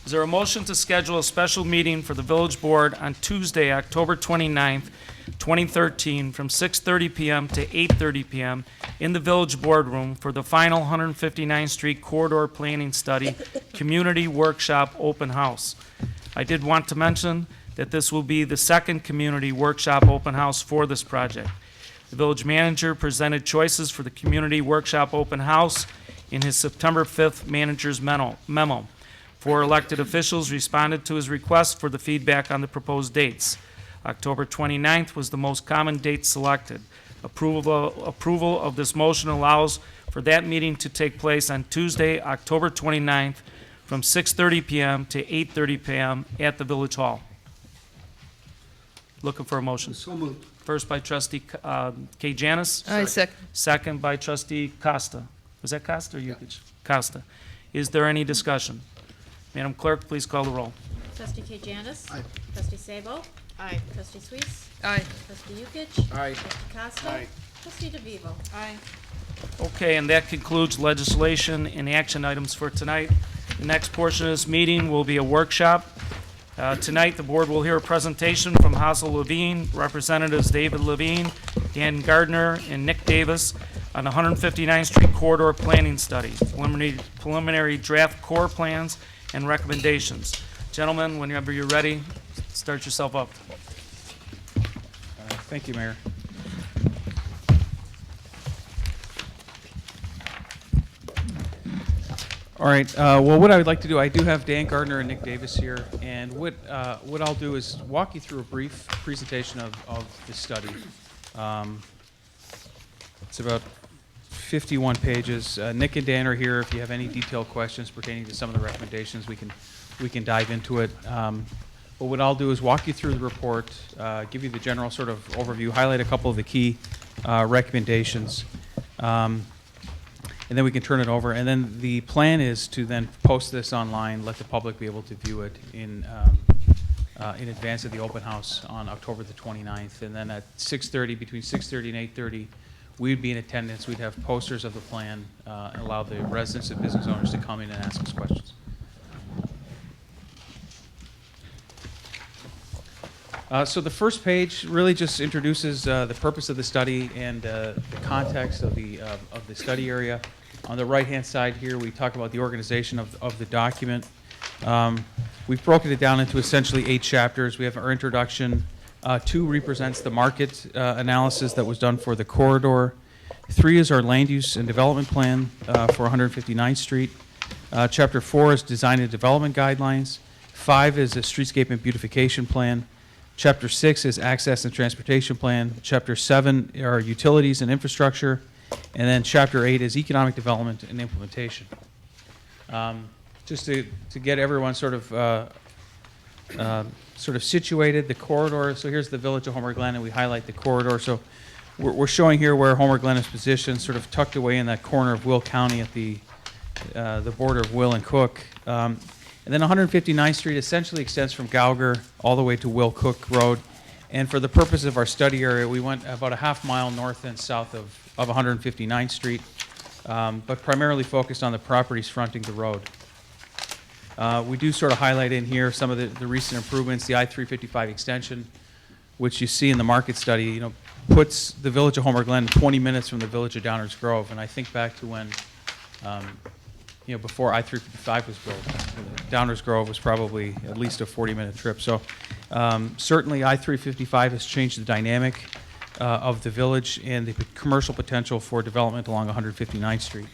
Is there a motion to schedule a special meeting for the village board on Tuesday, October 29th, 2013, from 6:30 PM to 8:30 PM in the village boardroom for the final 159th Street Corridor Planning Study Community Workshop Open House? I did want to mention that this will be the second community workshop open house for this project. The village manager presented choices for the community workshop open house in his September 5th manager's memo. 4 elected officials responded to his request for the feedback on the proposed dates. October 29th was the most common date selected. Approval of this motion allows for that meeting to take place on Tuesday, October 29th, from 6:30 PM to 8:30 PM at the Village Hall. Looking for a motion. So moved. First by trustee K. Janis. I second. Second by trustee Costa. Was that Costa or Yukich? Costa. Is there any discussion? Madam Clerk, please call the roll. Trustee K. Janis. Aye. Trustee Sabo. Aye. Trustee Suisse. Aye. Trustee Yukich. Aye. Trustee Costa. Aye. Trustee DeVivo. Aye. Okay, and that concludes legislation and action items for tonight. The next portion of this meeting will be a workshop. Tonight, the board will hear a presentation from Hazel Levine, Representatives David Levine, Dan Gardner, and Nick Davis on the 159th Street Corridor Planning Study, preliminary draft core plans and recommendations. Gentlemen, whenever you're ready, start yourself up. Thank you, Mayor. All right, well, what I would like to do, I do have Dan Gardner and Nick Davis here, and what I'll do is walk you through a brief presentation of the study. It's about 51 pages. Nick and Dan are here. If you have any detailed questions pertaining to some of the recommendations, we can dive into it. But what I'll do is walk you through the report, give you the general sort of overview, highlight a couple of the key recommendations, and then we can turn it over. And then the plan is to then post this online, let the public be able to view it in advance of the open house on October the 29th. And then at 6:30, between 6:30 and 8:30, we'd be in attendance. We'd have posters of the plan and allow the residents and business owners to come in and ask us questions. So the first page really just introduces the purpose of the study and the context of the study area. On the right-hand side here, we talk about the organization of the document. We've broken it down into essentially 8 chapters. We have our introduction. 2 represents the market analysis that was done for the corridor. 3 is our land use and development plan for 159th Street. Chapter 4 is design and development guidelines. 5 is a streetscape and beautification plan. Chapter 6 is access and transportation plan. Chapter 7 are utilities and infrastructure. And then Chapter 8 is economic development and implementation. Just to get everyone sort of situated, the corridor. So here's the village of Homer Glen, and we highlight the corridor. So we're showing here where Homer Glen is positioned, sort of tucked away in that corner of Will County at the border of Will and Cook. And then 159th Street essentially extends from Gauger all the way to Will Cook Road. And for the purpose of our study area, we went about a half mile north and south of 159th Street, but primarily focused on the properties fronting the road. We do sort of highlight in here some of the recent improvements. The I-355 extension, which you see in the market study, puts the village of Homer Glen 20 minutes from the village of Downers Grove. And I think back to when, before I-355 was built, Downers Grove was probably at least a 40-minute trip. So certainly I-355 has changed the dynamic of the village and the commercial potential for development along 159th Street,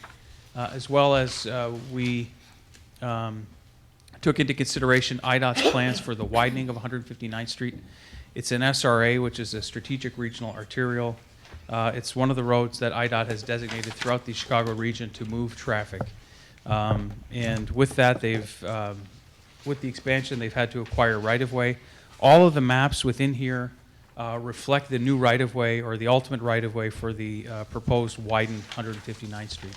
as well as we took into consideration IDOT's plans for the widening of 159th Street. It's an SRA, which is a strategic regional arterial. It's one of the roads that IDOT has designated throughout the Chicago region to move traffic. And with that, with the expansion, they've had to acquire right-of-way. All of the maps within here reflect the new right-of-way or the ultimate right-of-way for the proposed widened 159th Street.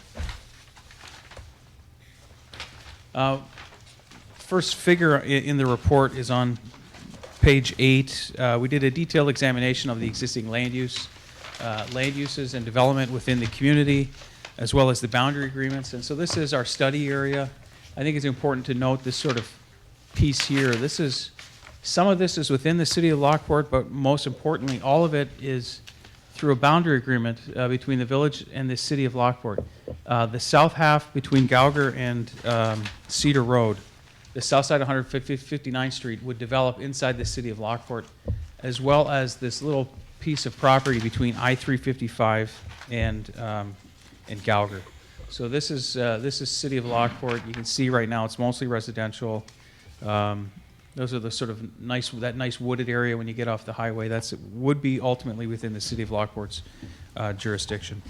First figure in the report is on page 8. We did a detailed examination of the existing land use land uses and development within the community, as well as the boundary agreements. And so this is our study area. I think it's important to note this sort of piece here. Some of this is within the city of Lockport, but most importantly, all of it is through a boundary agreement between the village and the city of Lockport. The south half between Gauger and Cedar Road, the south side of 159th Street would develop inside the city of Lockport, as well as this little piece of property between I-355 and Gauger. So this is city of Lockport. You can see right now it's mostly residential. Those are the sort of that nice wooded area when you get off the highway. Would be ultimately within the city of Lockport's jurisdiction.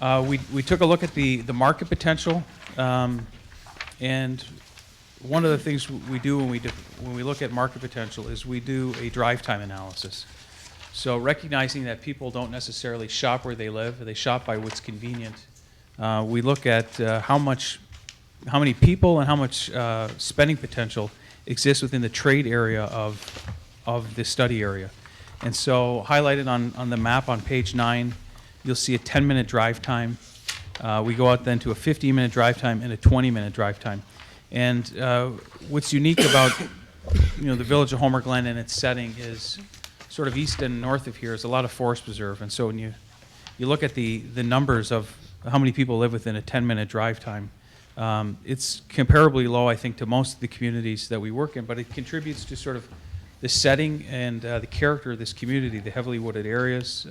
We took a look at the market potential, and one of the things we do when we look at market potential is we do a drive time analysis. So recognizing that people don't necessarily shop where they live, they shop by what's convenient. We look at how many people and how much spending potential exists within the trade area of the study area. And so highlighted on the map on page 9, you'll see a 10-minute drive time. We go out then to a 15-minute drive time and a 20-minute drive time. And what's unique about the village of Homer Glen and its setting is sort of east and north of here is a lot of forest preserve. And so when you look at the numbers of how many people live within a 10-minute drive time, it's comparably low, I think, to most of the communities that we work in, but it contributes to sort of the setting and the character of this community, the heavily wooded areas,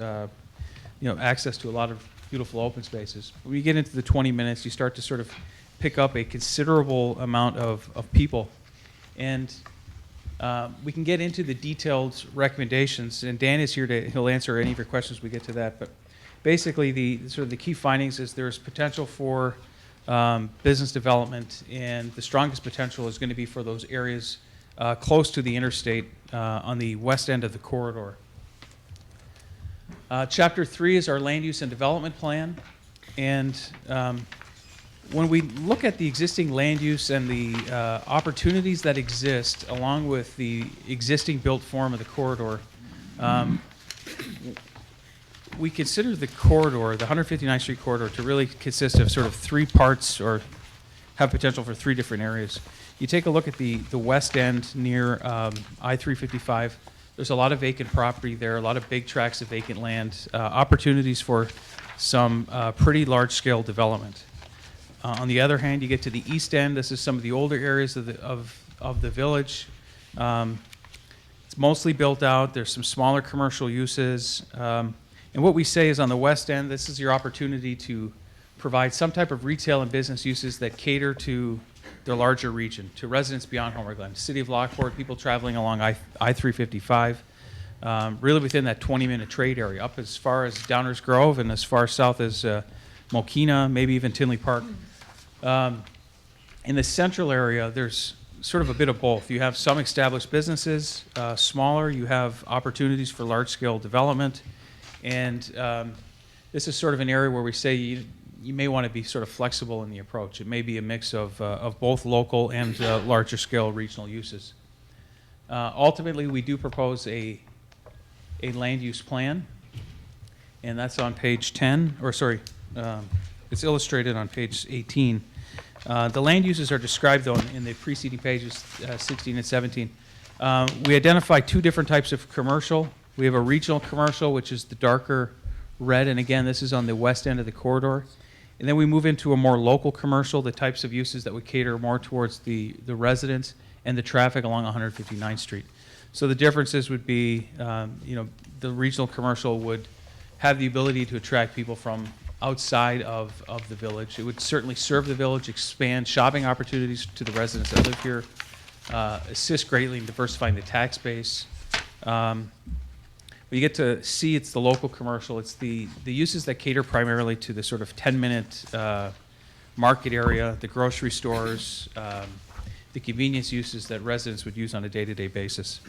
access to a lot of beautiful open spaces. When you get into the 20 minutes, you start to sort of pick up a considerable amount of people. And we can get into the detailed recommendations, and Dan is here he'll answer any of your questions we get to that. But basically, the key findings is there's potential for business development, and the strongest potential is going to be for those areas close to the interstate on the west end of the corridor. Chapter 3 is our land use and development plan, and when we look at the existing land use and the opportunities that exist along with the existing built form of the corridor, we consider the corridor, the 159th Street corridor, to really consist of sort of 3 parts or have potential for 3 different areas. You take a look at the west end near I-355. There's a lot of vacant property there, a lot of big tracts of vacant land, opportunities for some pretty large-scale development. On the other hand, you get to the east end. This is some of the older areas of the village. It's mostly built out. There's some smaller commercial uses. And what we say is on the west end, this is your opportunity to provide some type of retail and business uses that cater to the larger region, to residents beyond Homer Glen, City of Lockport, people traveling along I-355, really within that 20-minute trade area, up as far as Downers Grove and as far south as Mokina, maybe even Tinley Park. In the central area, there's sort of a bit of both. You have some established businesses, smaller. You have opportunities for large-scale development. And this is sort of an area where we say you may want to be sort of flexible in the approach. It may be a mix of both local and larger scale regional uses. Ultimately, we do propose a land use plan, and that's on page 10, or sorry, it's illustrated on page 18. The land uses are described, though, in the preceding pages 16 and 17. We identify 2 different types of commercial. We have a regional commercial, which is the darker red, and again, this is on the west end of the corridor. And then we move into a more local commercial, the types of uses that would cater more towards the residents and the traffic along 159th Street. So the differences would be, the regional commercial would have the ability to attract people from outside of the village. It would certainly serve the village, expand shopping opportunities to the residents that live here, assist greatly in diversifying the tax base. You get to see it's the local commercial. It's the uses that cater primarily to the sort of 10-minute market area, the grocery stores, the convenience uses that residents would use on a day-to-day basis.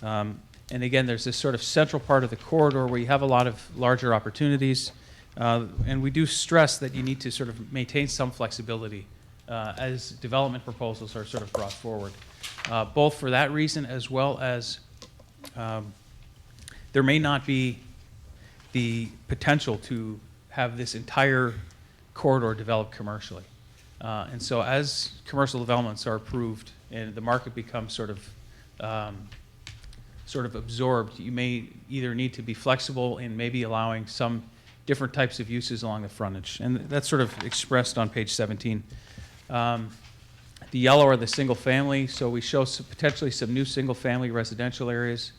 And again, there's this sort of central part of the corridor where you have a lot of larger opportunities. And we do stress that you need to sort of maintain some flexibility as development proposals are sort of brought forward, both for that reason as well as there may not be the potential to have this entire corridor developed commercially. And so as commercial developments are approved and the market becomes sort of absorbed, you may either need to be flexible in maybe allowing some different types of uses along the frontage. And that's sort of expressed on page 17. The yellow are the single family, so we show potentially some new single family residential areas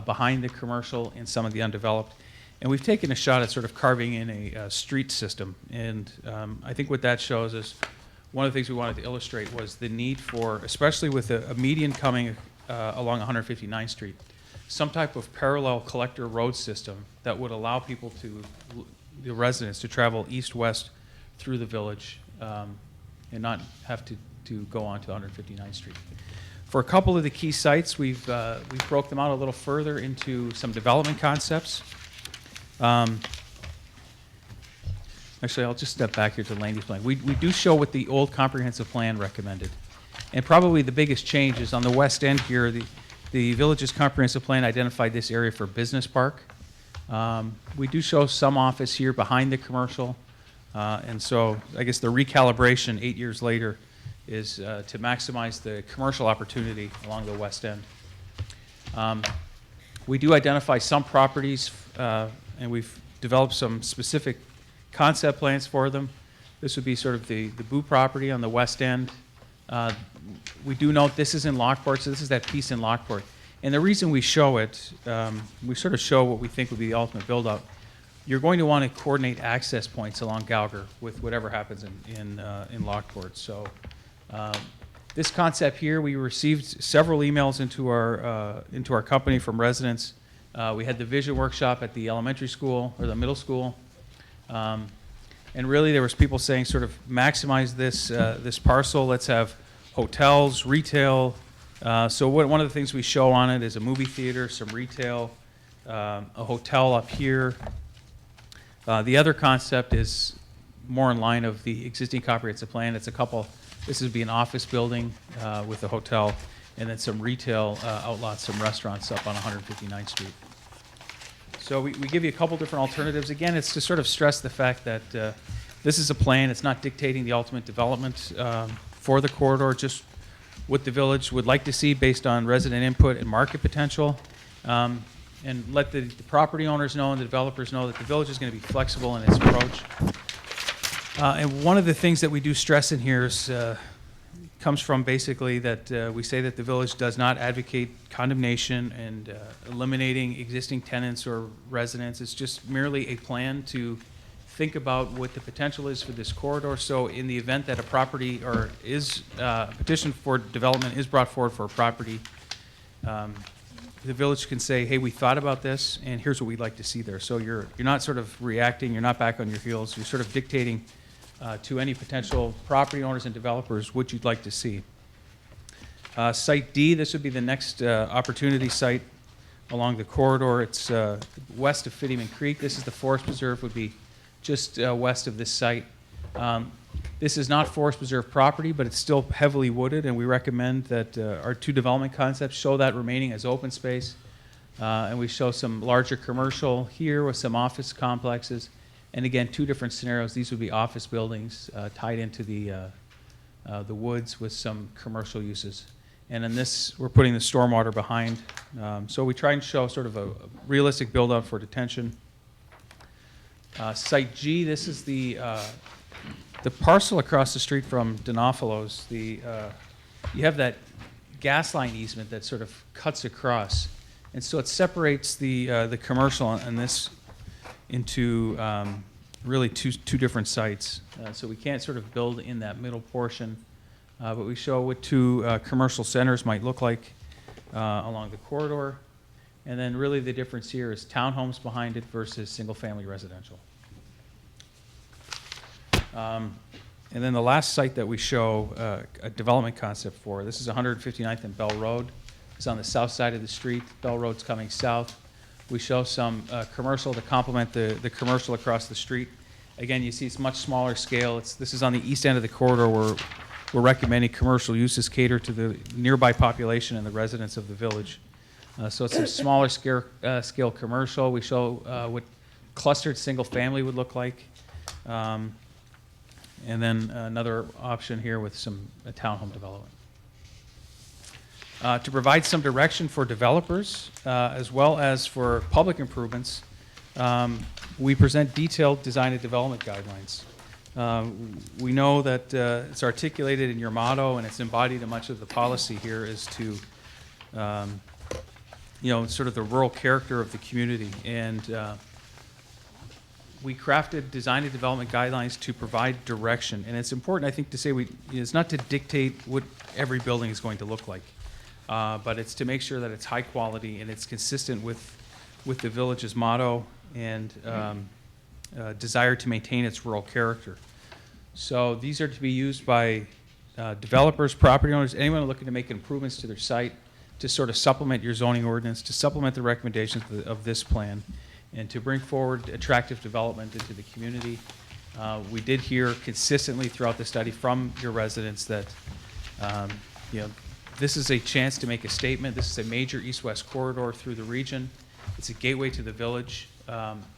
behind the commercial and some of the undeveloped. And we've taken a shot at sort of carving in a street system. And I think what that shows is one of the things we wanted to illustrate was the need for, especially with a median coming along 159th Street, some type of parallel collector road system that would allow people the residents to travel east-west through the village and not have to go on to 159th Street. For a couple of the key sites, we've broke them out a little further into some development concepts. Actually, I'll just step back here to the land use plan. We do show what the old comprehensive plan recommended. And probably the biggest change is on the west end here, the village's comprehensive plan identified this area for business park. We do show some office here behind the commercial. And so I guess the recalibration 8 years later is to maximize the commercial opportunity along the west end. We do identify some properties, and we've developed some specific concept plans for them. This would be sort of the Boo property on the west end. We do note this is in Lockport, so this is that piece in Lockport. And the reason we show it, we sort of show what we think would be the ultimate build-out. You're going to want to coordinate access points along Gallagher with whatever happens in Lockport. So this concept here, we received several emails into our company from residents. We had the vision workshop at the elementary school or the middle school. And really there was people saying sort of maximize this parcel. Let's have hotels, retail. So one of the things we show on it is a movie theater, some retail, a hotel up here. The other concept is more in line of the existing comprehensive plan. It's this would be an office building with a hotel, and then some retail outlots, some restaurants up on 159th Street. So we give you a couple different alternatives. Again, it's to sort of stress the fact that this is a plan. It's not dictating the ultimate development for the corridor, just what the village would like to see based on resident input and market potential. And let the property owners know and the developers know that the village is going to be flexible in its approach. And one of the things that we do stress in here is, comes from basically that we say that the village does not advocate condemnation and eliminating existing tenants or residents. It's just merely a plan to think about what the potential is for this corridor. So in the event that a property or is petition for development is brought forward for a property, the village can say, hey, we thought about this and here's what we'd like to see there. So you're not sort of reacting, you're not back on your heels, you're sort of dictating to any potential property owners and developers what you'd like to see. Site D, this would be the next opportunity site along the corridor. It's west of Fittyman Creek. This is the forest preserve, would be just west of this site. This is not forest preserve property, but it's still heavily wooded, and we recommend that our two development concepts show that remaining as open space. And we show some larger commercial here with some office complexes. And again, two different scenarios. These would be office buildings tied into the woods with some commercial uses. And in this, we're putting the stormwater behind. So we try and show sort of a realistic build-out for detention. Site G, this is the parcel across the street from Donofalo's. You have that gas line easement that sort of cuts across. And so it separates the commercial and this into really two different sites. So we can't sort of build in that middle portion, but we show what two commercial centers might look like along the corridor. And then really the difference here is townhomes behind it versus single-family residential. And then the last site that we show a development concept for, this is 159th and Bell Road. It's on the south side of the street. Bell Road's coming south. We show some commercial to complement the commercial across the street. Again, you see it's much smaller scale. This is on the east end of the corridor where we're recommending commercial uses cater to the nearby population and the residents of the village. So it's some smaller scale commercial. We show what clustered single family would look like. And then another option here with some townhome development. To provide some direction for developers as well as for public improvements, we present detailed design and development guidelines. We know that it's articulated in your motto and it's embodied in much of the policy here is to, sort of the rural character of the community. And we crafted design and development guidelines to provide direction. And it's important, I think, to say it's not to dictate what every building is going to look like, but it's to make sure that it's high quality and it's consistent with the village's motto and desire to maintain its rural character. So these are to be used by developers, property owners, anyone looking to make improvements to their site to sort of supplement your zoning ordinance, to supplement the recommendations of this plan, and to bring forward attractive development into the community. We did hear consistently throughout the study from your residents that this is a chance to make a statement. This is a major east-west corridor through the region. It's a gateway to the village.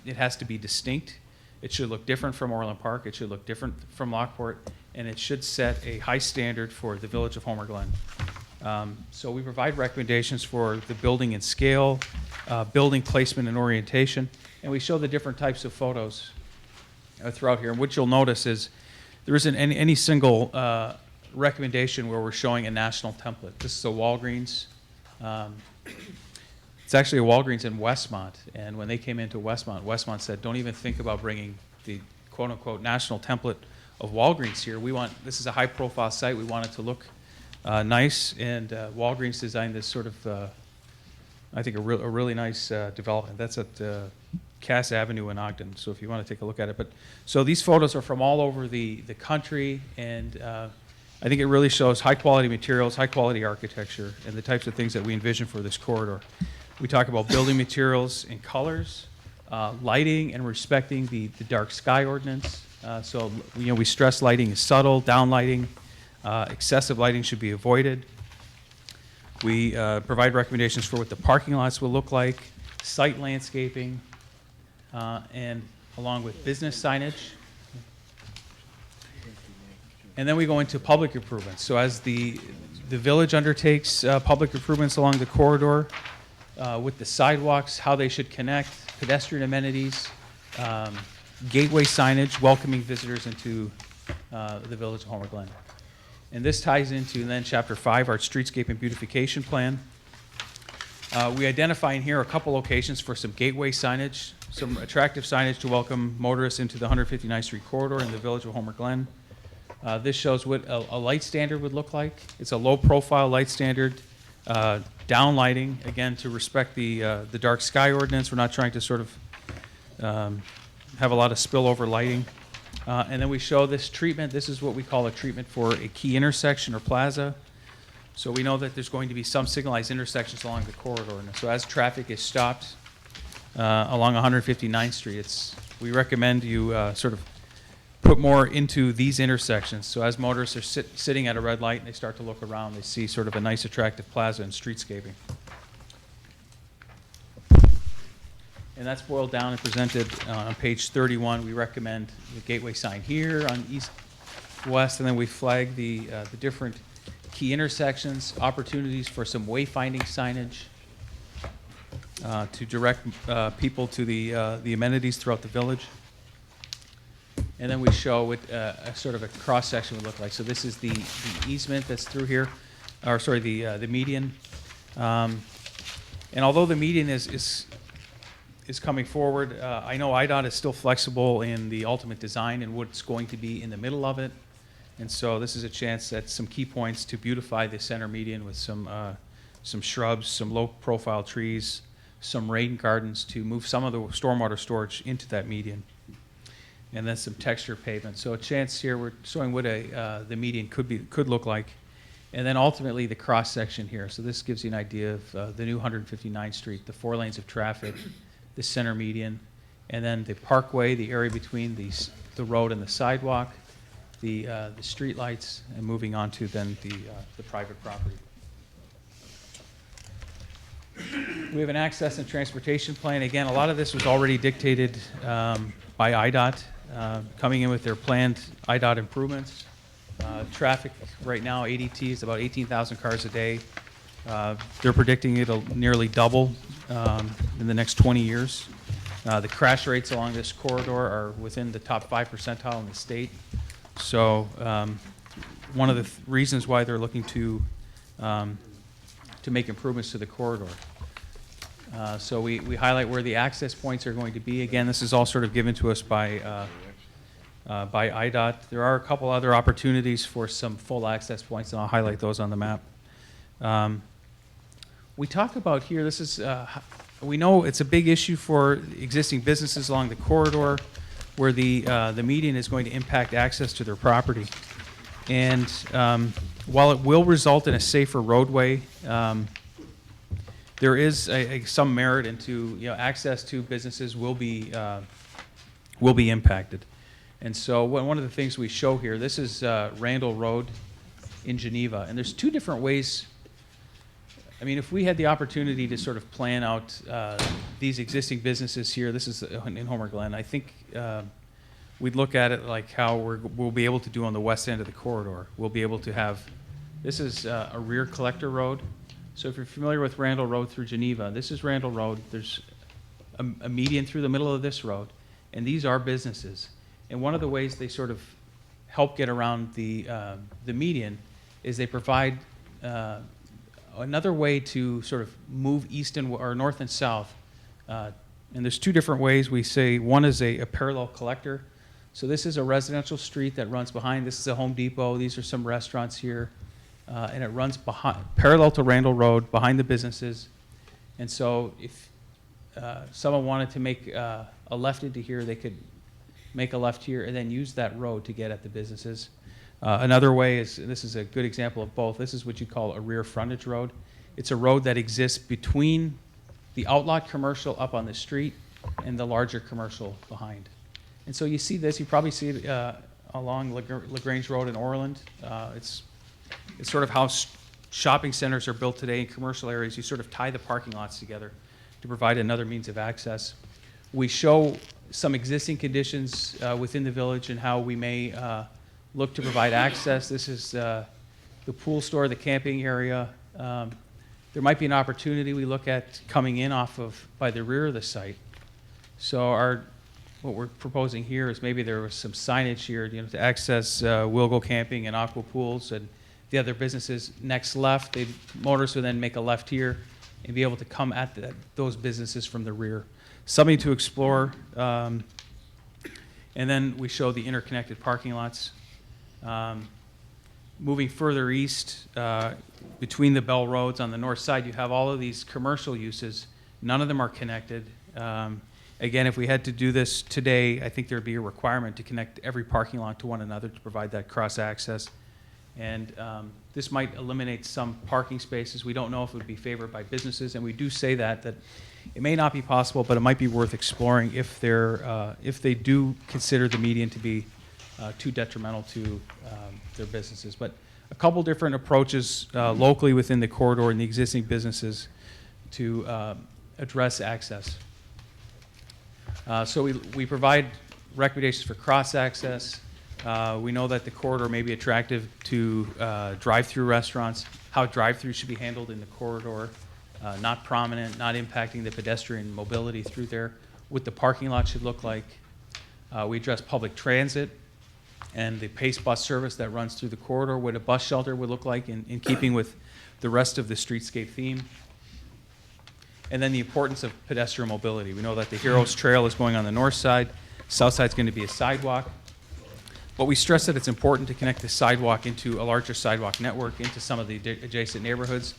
It has to be distinct. It should look different from Orland Park. It should look different from Lockport. And it should set a high standard for the village of Homer Glen. So we provide recommendations for the building and scale, building placement and orientation. And we show the different types of photos throughout here. And what you'll notice is there isn't any single recommendation where we're showing a national template. This is a Walgreens. It's actually a Walgreens in Westmont, and when they came into Westmont said, don't even think about bringing the quote-unquote national template of Walgreens here. This is a high-profile site. We want it to look nice, and Walgreens designed this sort of, I think, a really nice development. That's at Cass Avenue in Ogden, so if you want to take a look at it. So these photos are from all over the country, and I think it really shows high-quality materials, high-quality architecture, and the types of things that we envision for this corridor. We talk about building materials and colors, lighting, and respecting the dark sky ordinance. So we stress lighting is subtle, down lighting, excessive lighting should be avoided. We provide recommendations for what the parking lots will look like, site landscaping, and along with business signage. And then we go into public improvements. So as the village undertakes public improvements along the corridor, with the sidewalks, how they should connect, pedestrian amenities, gateway signage, welcoming visitors into the village of Homer Glen. And this ties into then Chapter 5, our streetscape and beautification plan. We identify in here a couple locations for some gateway signage, some attractive signage to welcome motorists into the 159th Street corridor in the village of Homer Glen. This shows what a light standard would look like. It's a low-profile light standard. Down lighting, again, to respect the dark sky ordinance. We're not trying to sort of have a lot of spillover lighting. And then we show this treatment. This is what we call a treatment for a key intersection or plaza. So we know that there's going to be some signalized intersections along the corridor. And so as traffic is stopped along 159th Street, we recommend you sort of put more into these intersections. So as motorists are sitting at a red light and they start to look around, they see sort of a nice attractive plaza and streetscaping. And that's boiled down and presented on page 31. We recommend the gateway sign here on east-west, and then we flag the different key intersections, opportunities for some wayfinding signage to direct people to the amenities throughout the village. And then we show what a sort of a cross-section would look like. So this is the easement that's through here, or sorry, the median. And although the median is coming forward, I know IDOT is still flexible in the ultimate design and what's going to be in the middle of it. And so this is a chance at some key points to beautify the center median with some shrubs, some low-profile trees, some rain gardens to move some of the stormwater storage into that median. And then some texture pavement. So a chance here, we're showing what the median could look like. And then ultimately the cross section here. So this gives you an idea of the new 159th Street, the 4 lanes of traffic, the center median, and then the parkway, the area between the road and the sidewalk, the street lights, and moving on to then the private property. We have an access and transportation plan. Again, a lot of this was already dictated by IDOT, coming in with their planned IDOT improvements. Traffic right now, ADT is about 18,000 cars a day. They're predicting it'll nearly double in the next 20 years. The crash rates along this corridor are within the top 5 percentile in the state. So one of the reasons why they're looking to make improvements to the corridor. So we highlight where the access points are going to be. Again, this is all sort of given to us by IDOT. There are a couple other opportunities for some full access points, and I'll highlight those on the map. We talk about here, this is, we know it's a big issue for existing businesses along the corridor where the median is going to impact access to their property. And while it will result in a safer roadway, there is some merit into, access to businesses will be impacted. And so one of the things we show here, this is Randall Road in Geneva, and there's two different ways. I mean, if we had the opportunity to sort of plan out these existing businesses here, this is in Homer Glen, I think we'd look at it like how we'll be able to do on the west end of the corridor. We'll be able to have, this is a rear collector road. So if you're familiar with Randall Road through Geneva, this is Randall Road. There's a median through the middle of this road, and these are businesses. And one of the ways they sort of help get around the median is they provide another way to sort of move east and or north and south. And there's two different ways. We say one is a parallel collector. So this is a residential street that runs behind. This is a Home Depot. These are some restaurants here. And it runs parallel to Randall Road behind the businesses. And so if someone wanted to make a left into here, they could make a left here and then use that road to get at the businesses. Another way is, this is a good example of both. This is what you call a rear frontage road. It's a road that exists between the outlot commercial up on the street and the larger commercial behind. And so you see this, you probably see it along LaGrange Road in Orland. It's sort of how shopping centers are built today in commercial areas. You sort of tie the parking lots together to provide another means of access. We show some existing conditions within the village and how we may look to provide access. This is the pool store, the camping area. There might be an opportunity we look at coming in by the rear of the site. So what we're proposing here is maybe there was some signage here, to access Wilgo Camping and Aqua Pools and the other businesses next left. Motorists would then make a left here and be able to come at those businesses from the rear. Something to explore. And then we show the interconnected parking lots. Moving further east, between the Bell Roads on the north side, you have all of these commercial uses. None of them are connected. Again, if we had to do this today, I think there'd be a requirement to connect every parking lot to one another to provide that cross access. And this might eliminate some parking spaces. We don't know if it would be favored by businesses, and we do say that it may not be possible, but it might be worth exploring if they do consider the median to be too detrimental to their businesses. But a couple different approaches locally within the corridor and the existing businesses to address access. So we provide recommendations for cross access. We know that the corridor may be attractive to drive-through restaurants, how drive-through should be handled in the corridor, not prominent, not impacting the pedestrian mobility through there, what the parking lot should look like. We address public transit and the Pace bus service that runs through the corridor, what a bus shelter would look like in keeping with the rest of the streetscape theme. And then the importance of pedestrian mobility. We know that the Heroes Trail is going on the north side, south side is going to be a sidewalk. But we stress that it's important to connect the sidewalk into a larger sidewalk network into some of the adjacent neighborhoods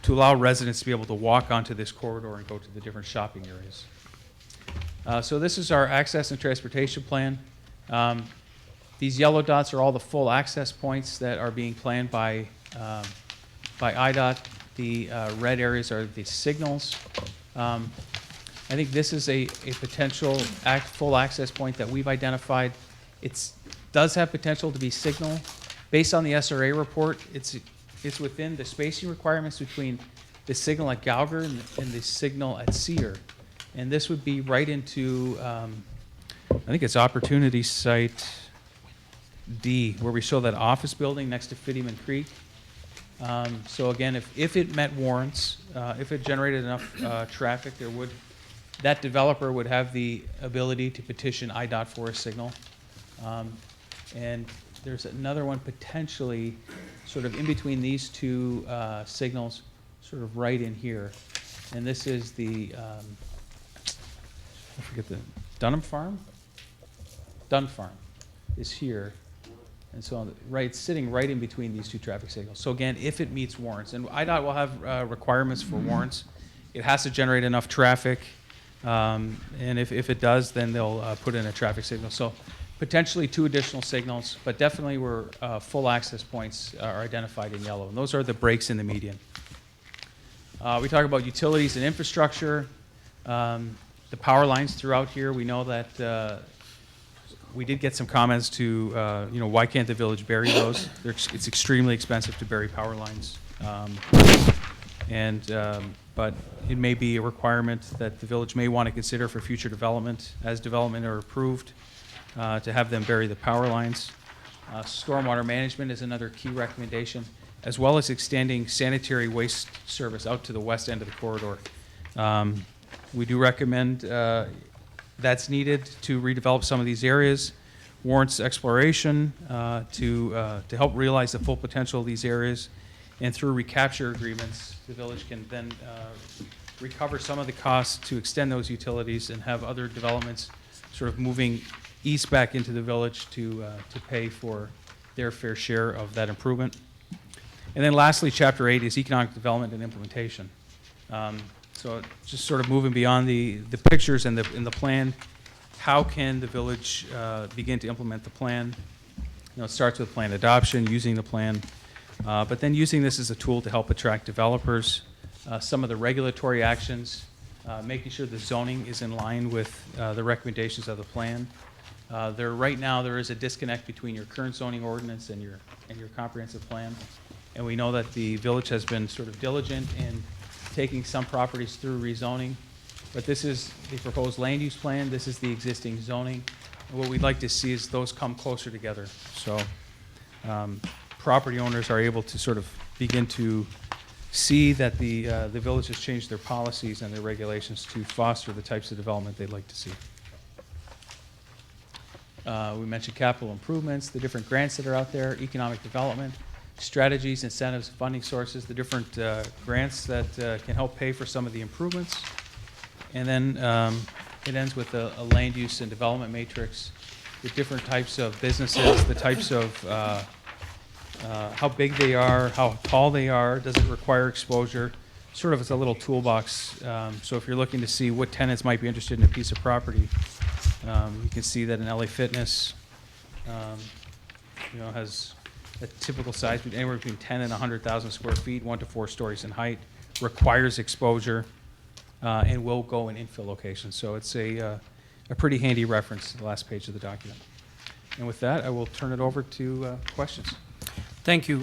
to allow residents to be able to walk onto this corridor and go to the different shopping areas. So this is our access and transportation plan. These yellow dots are all the full access points that are being planned by IDOT. The red areas are the signals. I think this is a potential full access point that we've identified. It does have potential to be signal. Based on the SRA report, it's within the spacing requirements between the signal at Gauger and the signal at Cedar. And this would be right into, I think it's Opportunity Site D, where we show that office building next to Fittyman Creek. So again, if it met warrants, if it generated enough traffic, that developer would have the ability to petition IDOT for a signal. And there's another one potentially sort of in between these two signals, sort of right in here. And this is the, I forget the, Dunham Farm? Dunn Farm is here. And so, it's sitting right in between these two traffic signals. So again, if it meets warrants, and IDOT will have requirements for warrants. It has to generate enough traffic, and if it does, then they'll put in a traffic signal. So potentially 2 additional signals, but definitely where full access points are identified in yellow. And those are the breaks in the median. We talk about utilities and infrastructure. The power lines throughout here, we know that we did get some comments to, why can't the village bury those? It's extremely expensive to bury power lines. But it may be a requirement that the village may want to consider for future development, as development are approved, to have them bury the power lines. Stormwater management is another key recommendation, as well as extending sanitary waste service out to the west end of the corridor. We do recommend that's needed to redevelop some of these areas, warrants exploration to help realize the full potential of these areas, and through recapture agreements, the village can then recover some of the costs to extend those utilities and have other developments sort of moving east back into the village to pay for their fair share of that improvement. And then lastly, Chapter 8 is economic development and implementation. So just sort of moving beyond the pictures and the plan, how can the village begin to implement the plan? It starts with plan adoption, using the plan, but then using this as a tool to help attract developers. Some of the regulatory actions, making sure the zoning is in line with the recommendations of the plan. Right now there is a disconnect between your current zoning ordinance and your comprehensive plan, and we know that the village has been sort of diligent in taking some properties through rezoning, but this is the proposed land use plan, this is the existing zoning, and what we'd like to see is those come closer together. So property owners are able to sort of begin to see that the village has changed their policies and their regulations to foster the types of development they'd like to see. We mentioned capital improvements, the different grants that are out there, economic development, strategies, incentives, funding sources, the different grants that can help pay for some of the improvements. And then it ends with a land use and development matrix, the different types of businesses, the types of how big they are, how tall they are, does it require exposure, sort of as a little toolbox. So if you're looking to see what tenants might be interested in a piece of property, you can see that an LA Fitness has a typical size anywhere between 10 and 100,000 square feet, 1 to 4 stories in height, requires exposure, and will go in infill locations. So it's a pretty handy reference to the last page of the document. And with that, I will turn it over to questions. Thank you.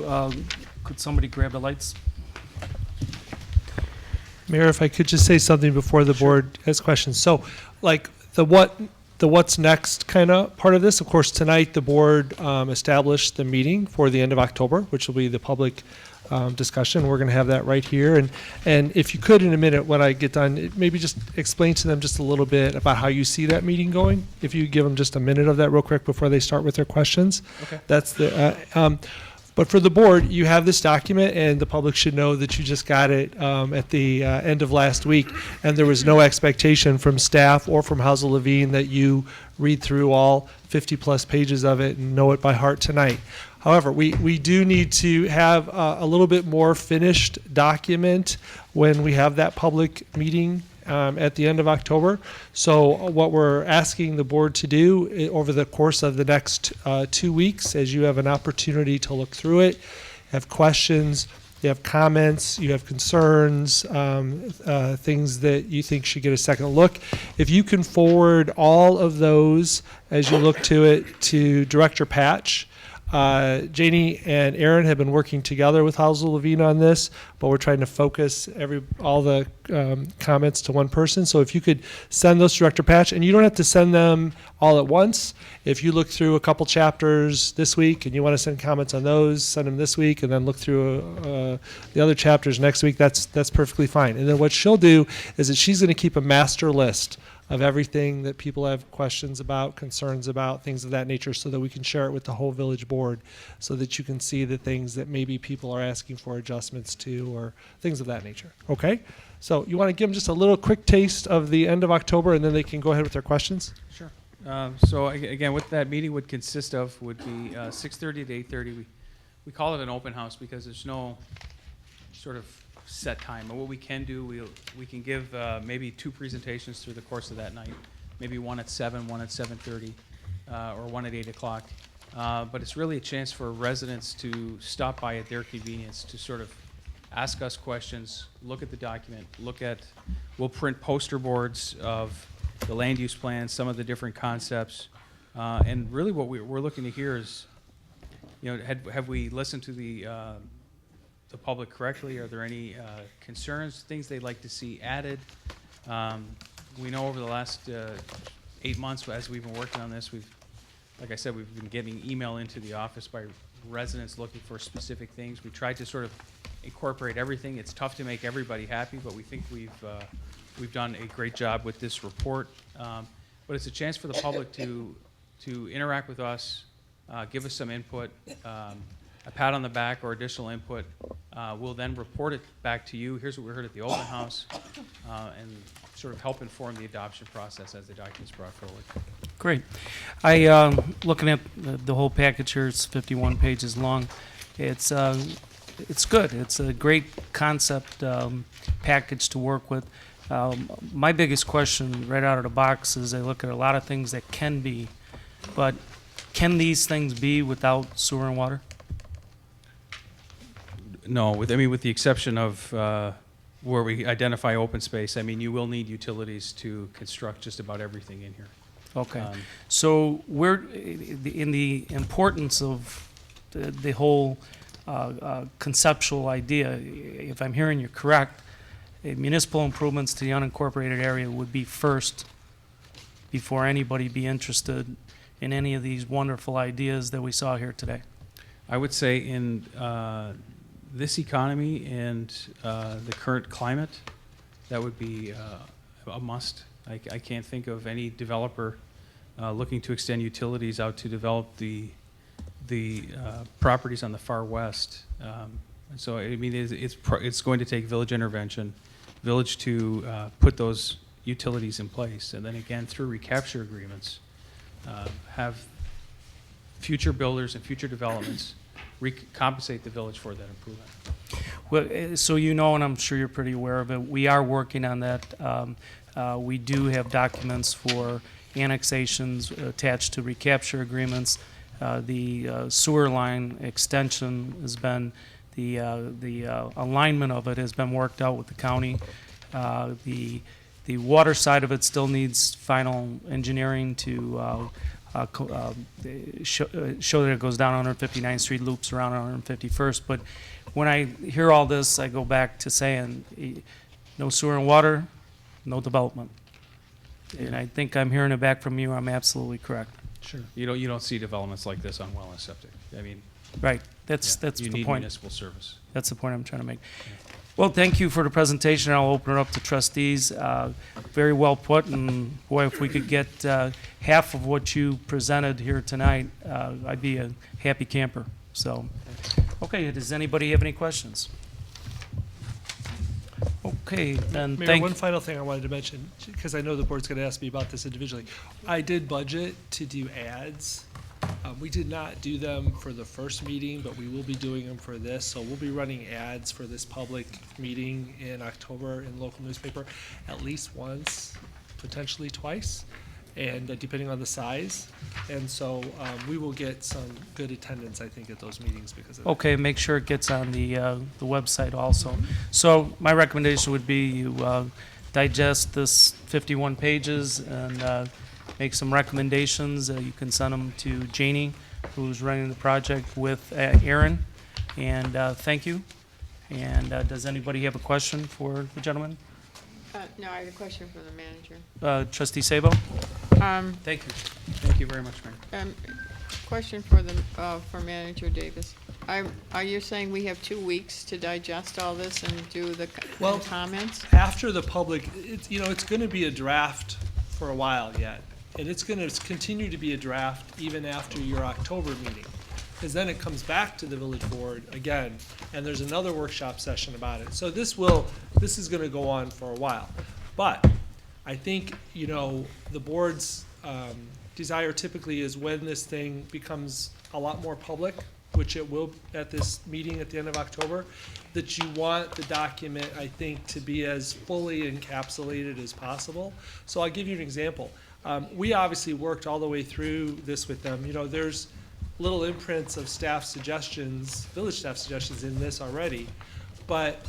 Could somebody grab the lights? Mayor, if I could just say something before the board has questions. So, like the what's next kind of part of this, of course, tonight the board established the meeting for the end of October, which will be the public discussion. We're going to have that right here. And if you could, in a minute, when I get done, maybe just explain to them just a little bit about how you see that meeting going. If you give them just a minute of that real quick before they start with their questions. Okay. That's the. But for the board, you have this document, and the public should know that you just got it at the end of last week, and there was no expectation from staff or from Housel Levine that you read through all 50-plus pages of it and know it by heart tonight. However, we do need to have a little bit more finished document when we have that public meeting at the end of October. So what we're asking the board to do over the course of the next 2 weeks, as you have an opportunity to look through it, have questions, you have comments, you have concerns, things that you think should get a second look. If you can forward all of those as you look to it to Director Patch, Janie and Aaron have been working together with Housel Levine on this, but we're trying to focus all the comments to one person. So if you could send those to Director Patch, and you don't have to send them all at once. If you look through a couple chapters this week and you want to send comments on those, send them this week, and then look through the other chapters next week. That's perfectly fine. And then what she'll do is that she's going to keep a master list of everything that people have questions about, concerns about, things of that nature, so that we can share it with the whole village board, so that you can see the things that maybe people are asking for adjustments to, or things of that nature. Okay? So you want to give them just a little quick taste of the end of October, and then they can go ahead with their questions? Sure. So again, what that meeting would consist of would be 6:30 to 8:30. We call it an open house because there's no sort of set time. And what we can do, we can give maybe 2 presentations through the course of that night, maybe one at 7, one at 7:30, or one at 8 o'clock. But it's really a chance for residents to stop by at their convenience to sort of ask us questions, look at the document, we'll print poster boards of the land use plan, some of the different concepts. And really what we're looking to hear is, have we listened to the public correctly? Are there any concerns, things they'd like to see added? We know over the last 8 months as we've been working on this, like I said, we've been getting email into the office by residents looking for specific things. We tried to sort of incorporate everything. It's tough to make everybody happy, but we think we've done a great job with this report. But it's a chance for the public to interact with us, give us some input, a pat on the back or additional input. We'll then report it back to you. Here's what we heard at the open house, and sort of help inform the adoption process as the document's brought forward. Great. Looking at the whole package here, it's 51 pages long. It's good. It's a great concept package to work with. My biggest question right out of the box is I look at a lot of things that can be, but can these things be without sewer and water? No, with the exception of where we identify open space, you will need utilities to construct just about everything in here. Okay. So we're in the importance of the whole conceptual idea. If I'm hearing you correct, municipal improvements to the unincorporated area would be first before anybody be interested in any of these wonderful ideas that we saw here today. I would say in this economy and the current climate, that would be a must. I can't think of any developer looking to extend utilities out to develop the properties on the far west. And so it's going to take village intervention, village to put those utilities in place, and then again through recapture agreements, have future builders and future developments compensate the village for that improvement. Well, so and I'm sure you're pretty aware of it, we are working on that. We do have documents for annexations attached to recapture agreements. The sewer line extension has been, the alignment of it has been worked out with the county. The water side of it still needs final engineering to show that it goes down 159th Street, loops around 151st. But when I hear all this, I go back to saying, no sewer and water, no development. And I think I'm hearing it back from you. I'm absolutely correct. Sure. You don't see developments like this on well and septic. Right. That's the you need point. Municipal service. That's the point I'm trying to make. Well, thank you for the presentation. I'll open it up to trustees. Very well put, and boy, if we could get half of what you presented here tonight, I'd be a happy camper. So, okay, does anybody have any questions? Okay, then Mayor, one final thing I wanted to mention, because I know the board's going to ask me about this individually. I did budget to do ads. We did not do them for the first meeting, but we will be doing them for this. So we'll be running ads for this public meeting in October in local newspaper at least once, potentially twice, and depending on the size. And so we will get some good attendance, I think, at those meetings because of that. Okay, make sure it gets on the website also. So my recommendation would be you digest this 51 pages and make some recommendations. You can send them to Janie who's running the project with Aaron. And thank you. And does anybody have a question for the gentleman? No, I have a question for the manager. Trustee Sabo? Thank you. Thank you very much, Mayor. Question for for Manager Davis. Are you saying we have 2 weeks to digest all this and do the comments? After the public, it's going to be a draft for a while yet. And it's going to continue to be a draft even after your October meeting. Because then it comes back to the village board again, and there's another workshop session about it. So this is going to go on for a while. But I think, the board's desire typically is when this thing becomes a lot more public, which it will at this meeting at the end of October, that you want the document, I think, to be as fully encapsulated as possible. So I'll give you an example. We obviously worked all the way through this with them. There's little imprints of staff suggestions, village staff suggestions in this already, but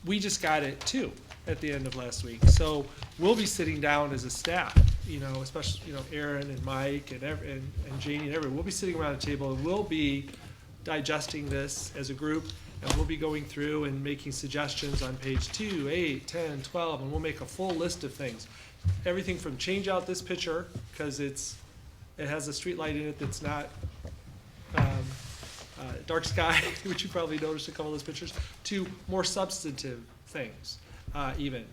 we just got it too at the end of last week. So we'll be sitting down as a staff, especially, Aaron and Mike and Janie and everyone. We'll be sitting around the table and we'll be digesting this as a group, and we'll be going through and making suggestions on page 2, 8, 10, 12, and we'll make a full list of things. Everything from change out this picture because it has a street light in it that's not dark sky, which you probably noticed a couple of those pictures, to more substantive things, even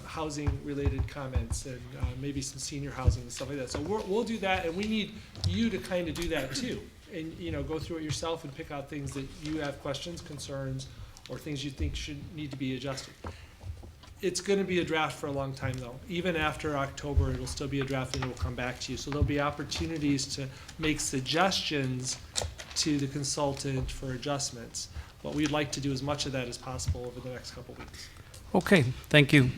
housing-related comments and maybe some senior housing and stuff like that. So we'll do that, and we need you to kind of do that too, and go through it yourself and pick out things that you have questions, concerns, or things you think should need to be adjusted. It's going to be a draft for a long time, though. Even after October, it'll still be a draft and it will come back to you. So there'll be opportunities to make suggestions to the consultant for adjustments. What we'd like to do as much of that as possible over the next couple of weeks. Okay, thank you.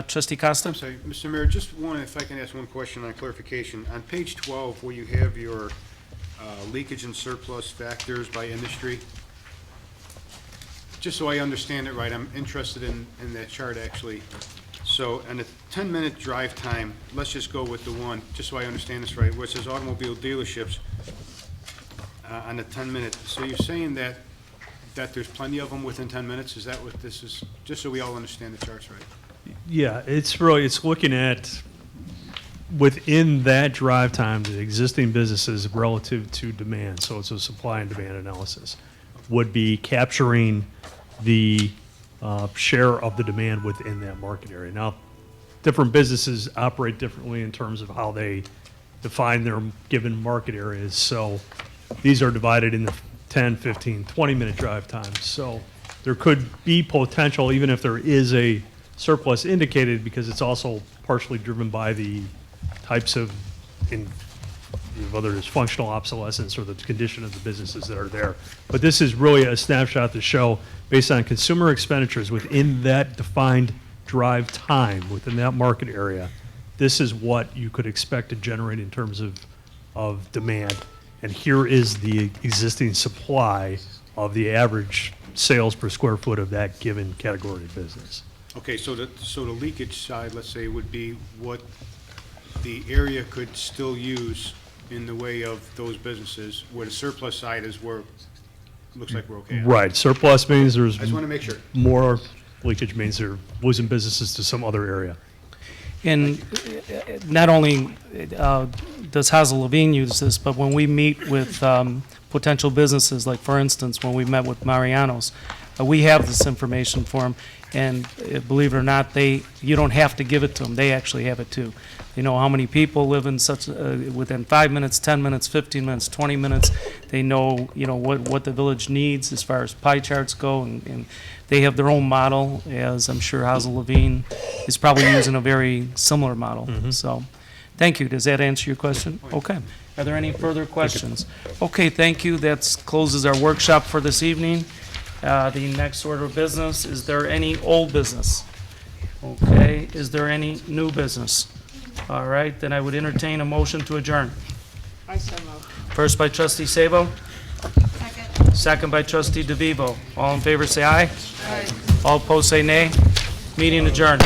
Trustee Costa? I'm sorry, Mr. Mayor, just if I can ask one question on clarification. On page 12, where you have your leakage and surplus factors by industry, just so I understand it right, I'm interested in that chart actually. So on the 10-minute drive time, let's just go with the one, just so I understand this right, where it says automobile dealerships on the 10-minute. So you're saying that there's plenty of them within 10 minutes? Is that what this is? Just so we all understand the charts right. Yeah, it's looking at within that drive time, the existing businesses relative to demand. So it's a supply and demand analysis. Would be capturing the share of the demand within that market area. Now, different businesses operate differently in terms of how they define their given market areas. So these are divided into 10, 15, 20-minute drive times. So there could be potential, even if there is a surplus indicated, because it's also partially driven by the types of, whether it's functional obsolescence or the condition of the businesses that are there. But this is really a snapshot to show, based on consumer expenditures within that defined drive time, within that market area, this is what you could expect to generate in terms of demand. And here is the existing supply of the average sales per square foot of that given category of business. Okay, so the leakage side, let's say, would be what the area could still use in the way of those businesses, where the surplus side is where it looks like we're okay. Right, surplus means there's I just want to make sure. more leakage means they're losing businesses to some other area. And not only does Hazel Levine use this, but when we meet with potential businesses, like for instance, when we met with Mariano's, we have this information for them. And believe it or not, you don't have to give it to them. They actually have it too. They know how many people live in such within 5 minutes, 10 minutes, 15 minutes, 20 minutes. They know, what the village needs as far as pie charts go, and they have their own model, as I'm sure Hazel Levine is probably using a very similar model. So, thank you. Does that answer your question? Okay. Are there any further questions? Okay, thank you. That closes our workshop for this evening. The next order of business, is there any old business? Okay, is there any new business? All right, then I would entertain a motion to adjourn. I so move. First by trustee Sabo. Second. Second by trustee DeVivo. All in favor say aye. Aye. All opposed say nay. Meeting adjourned.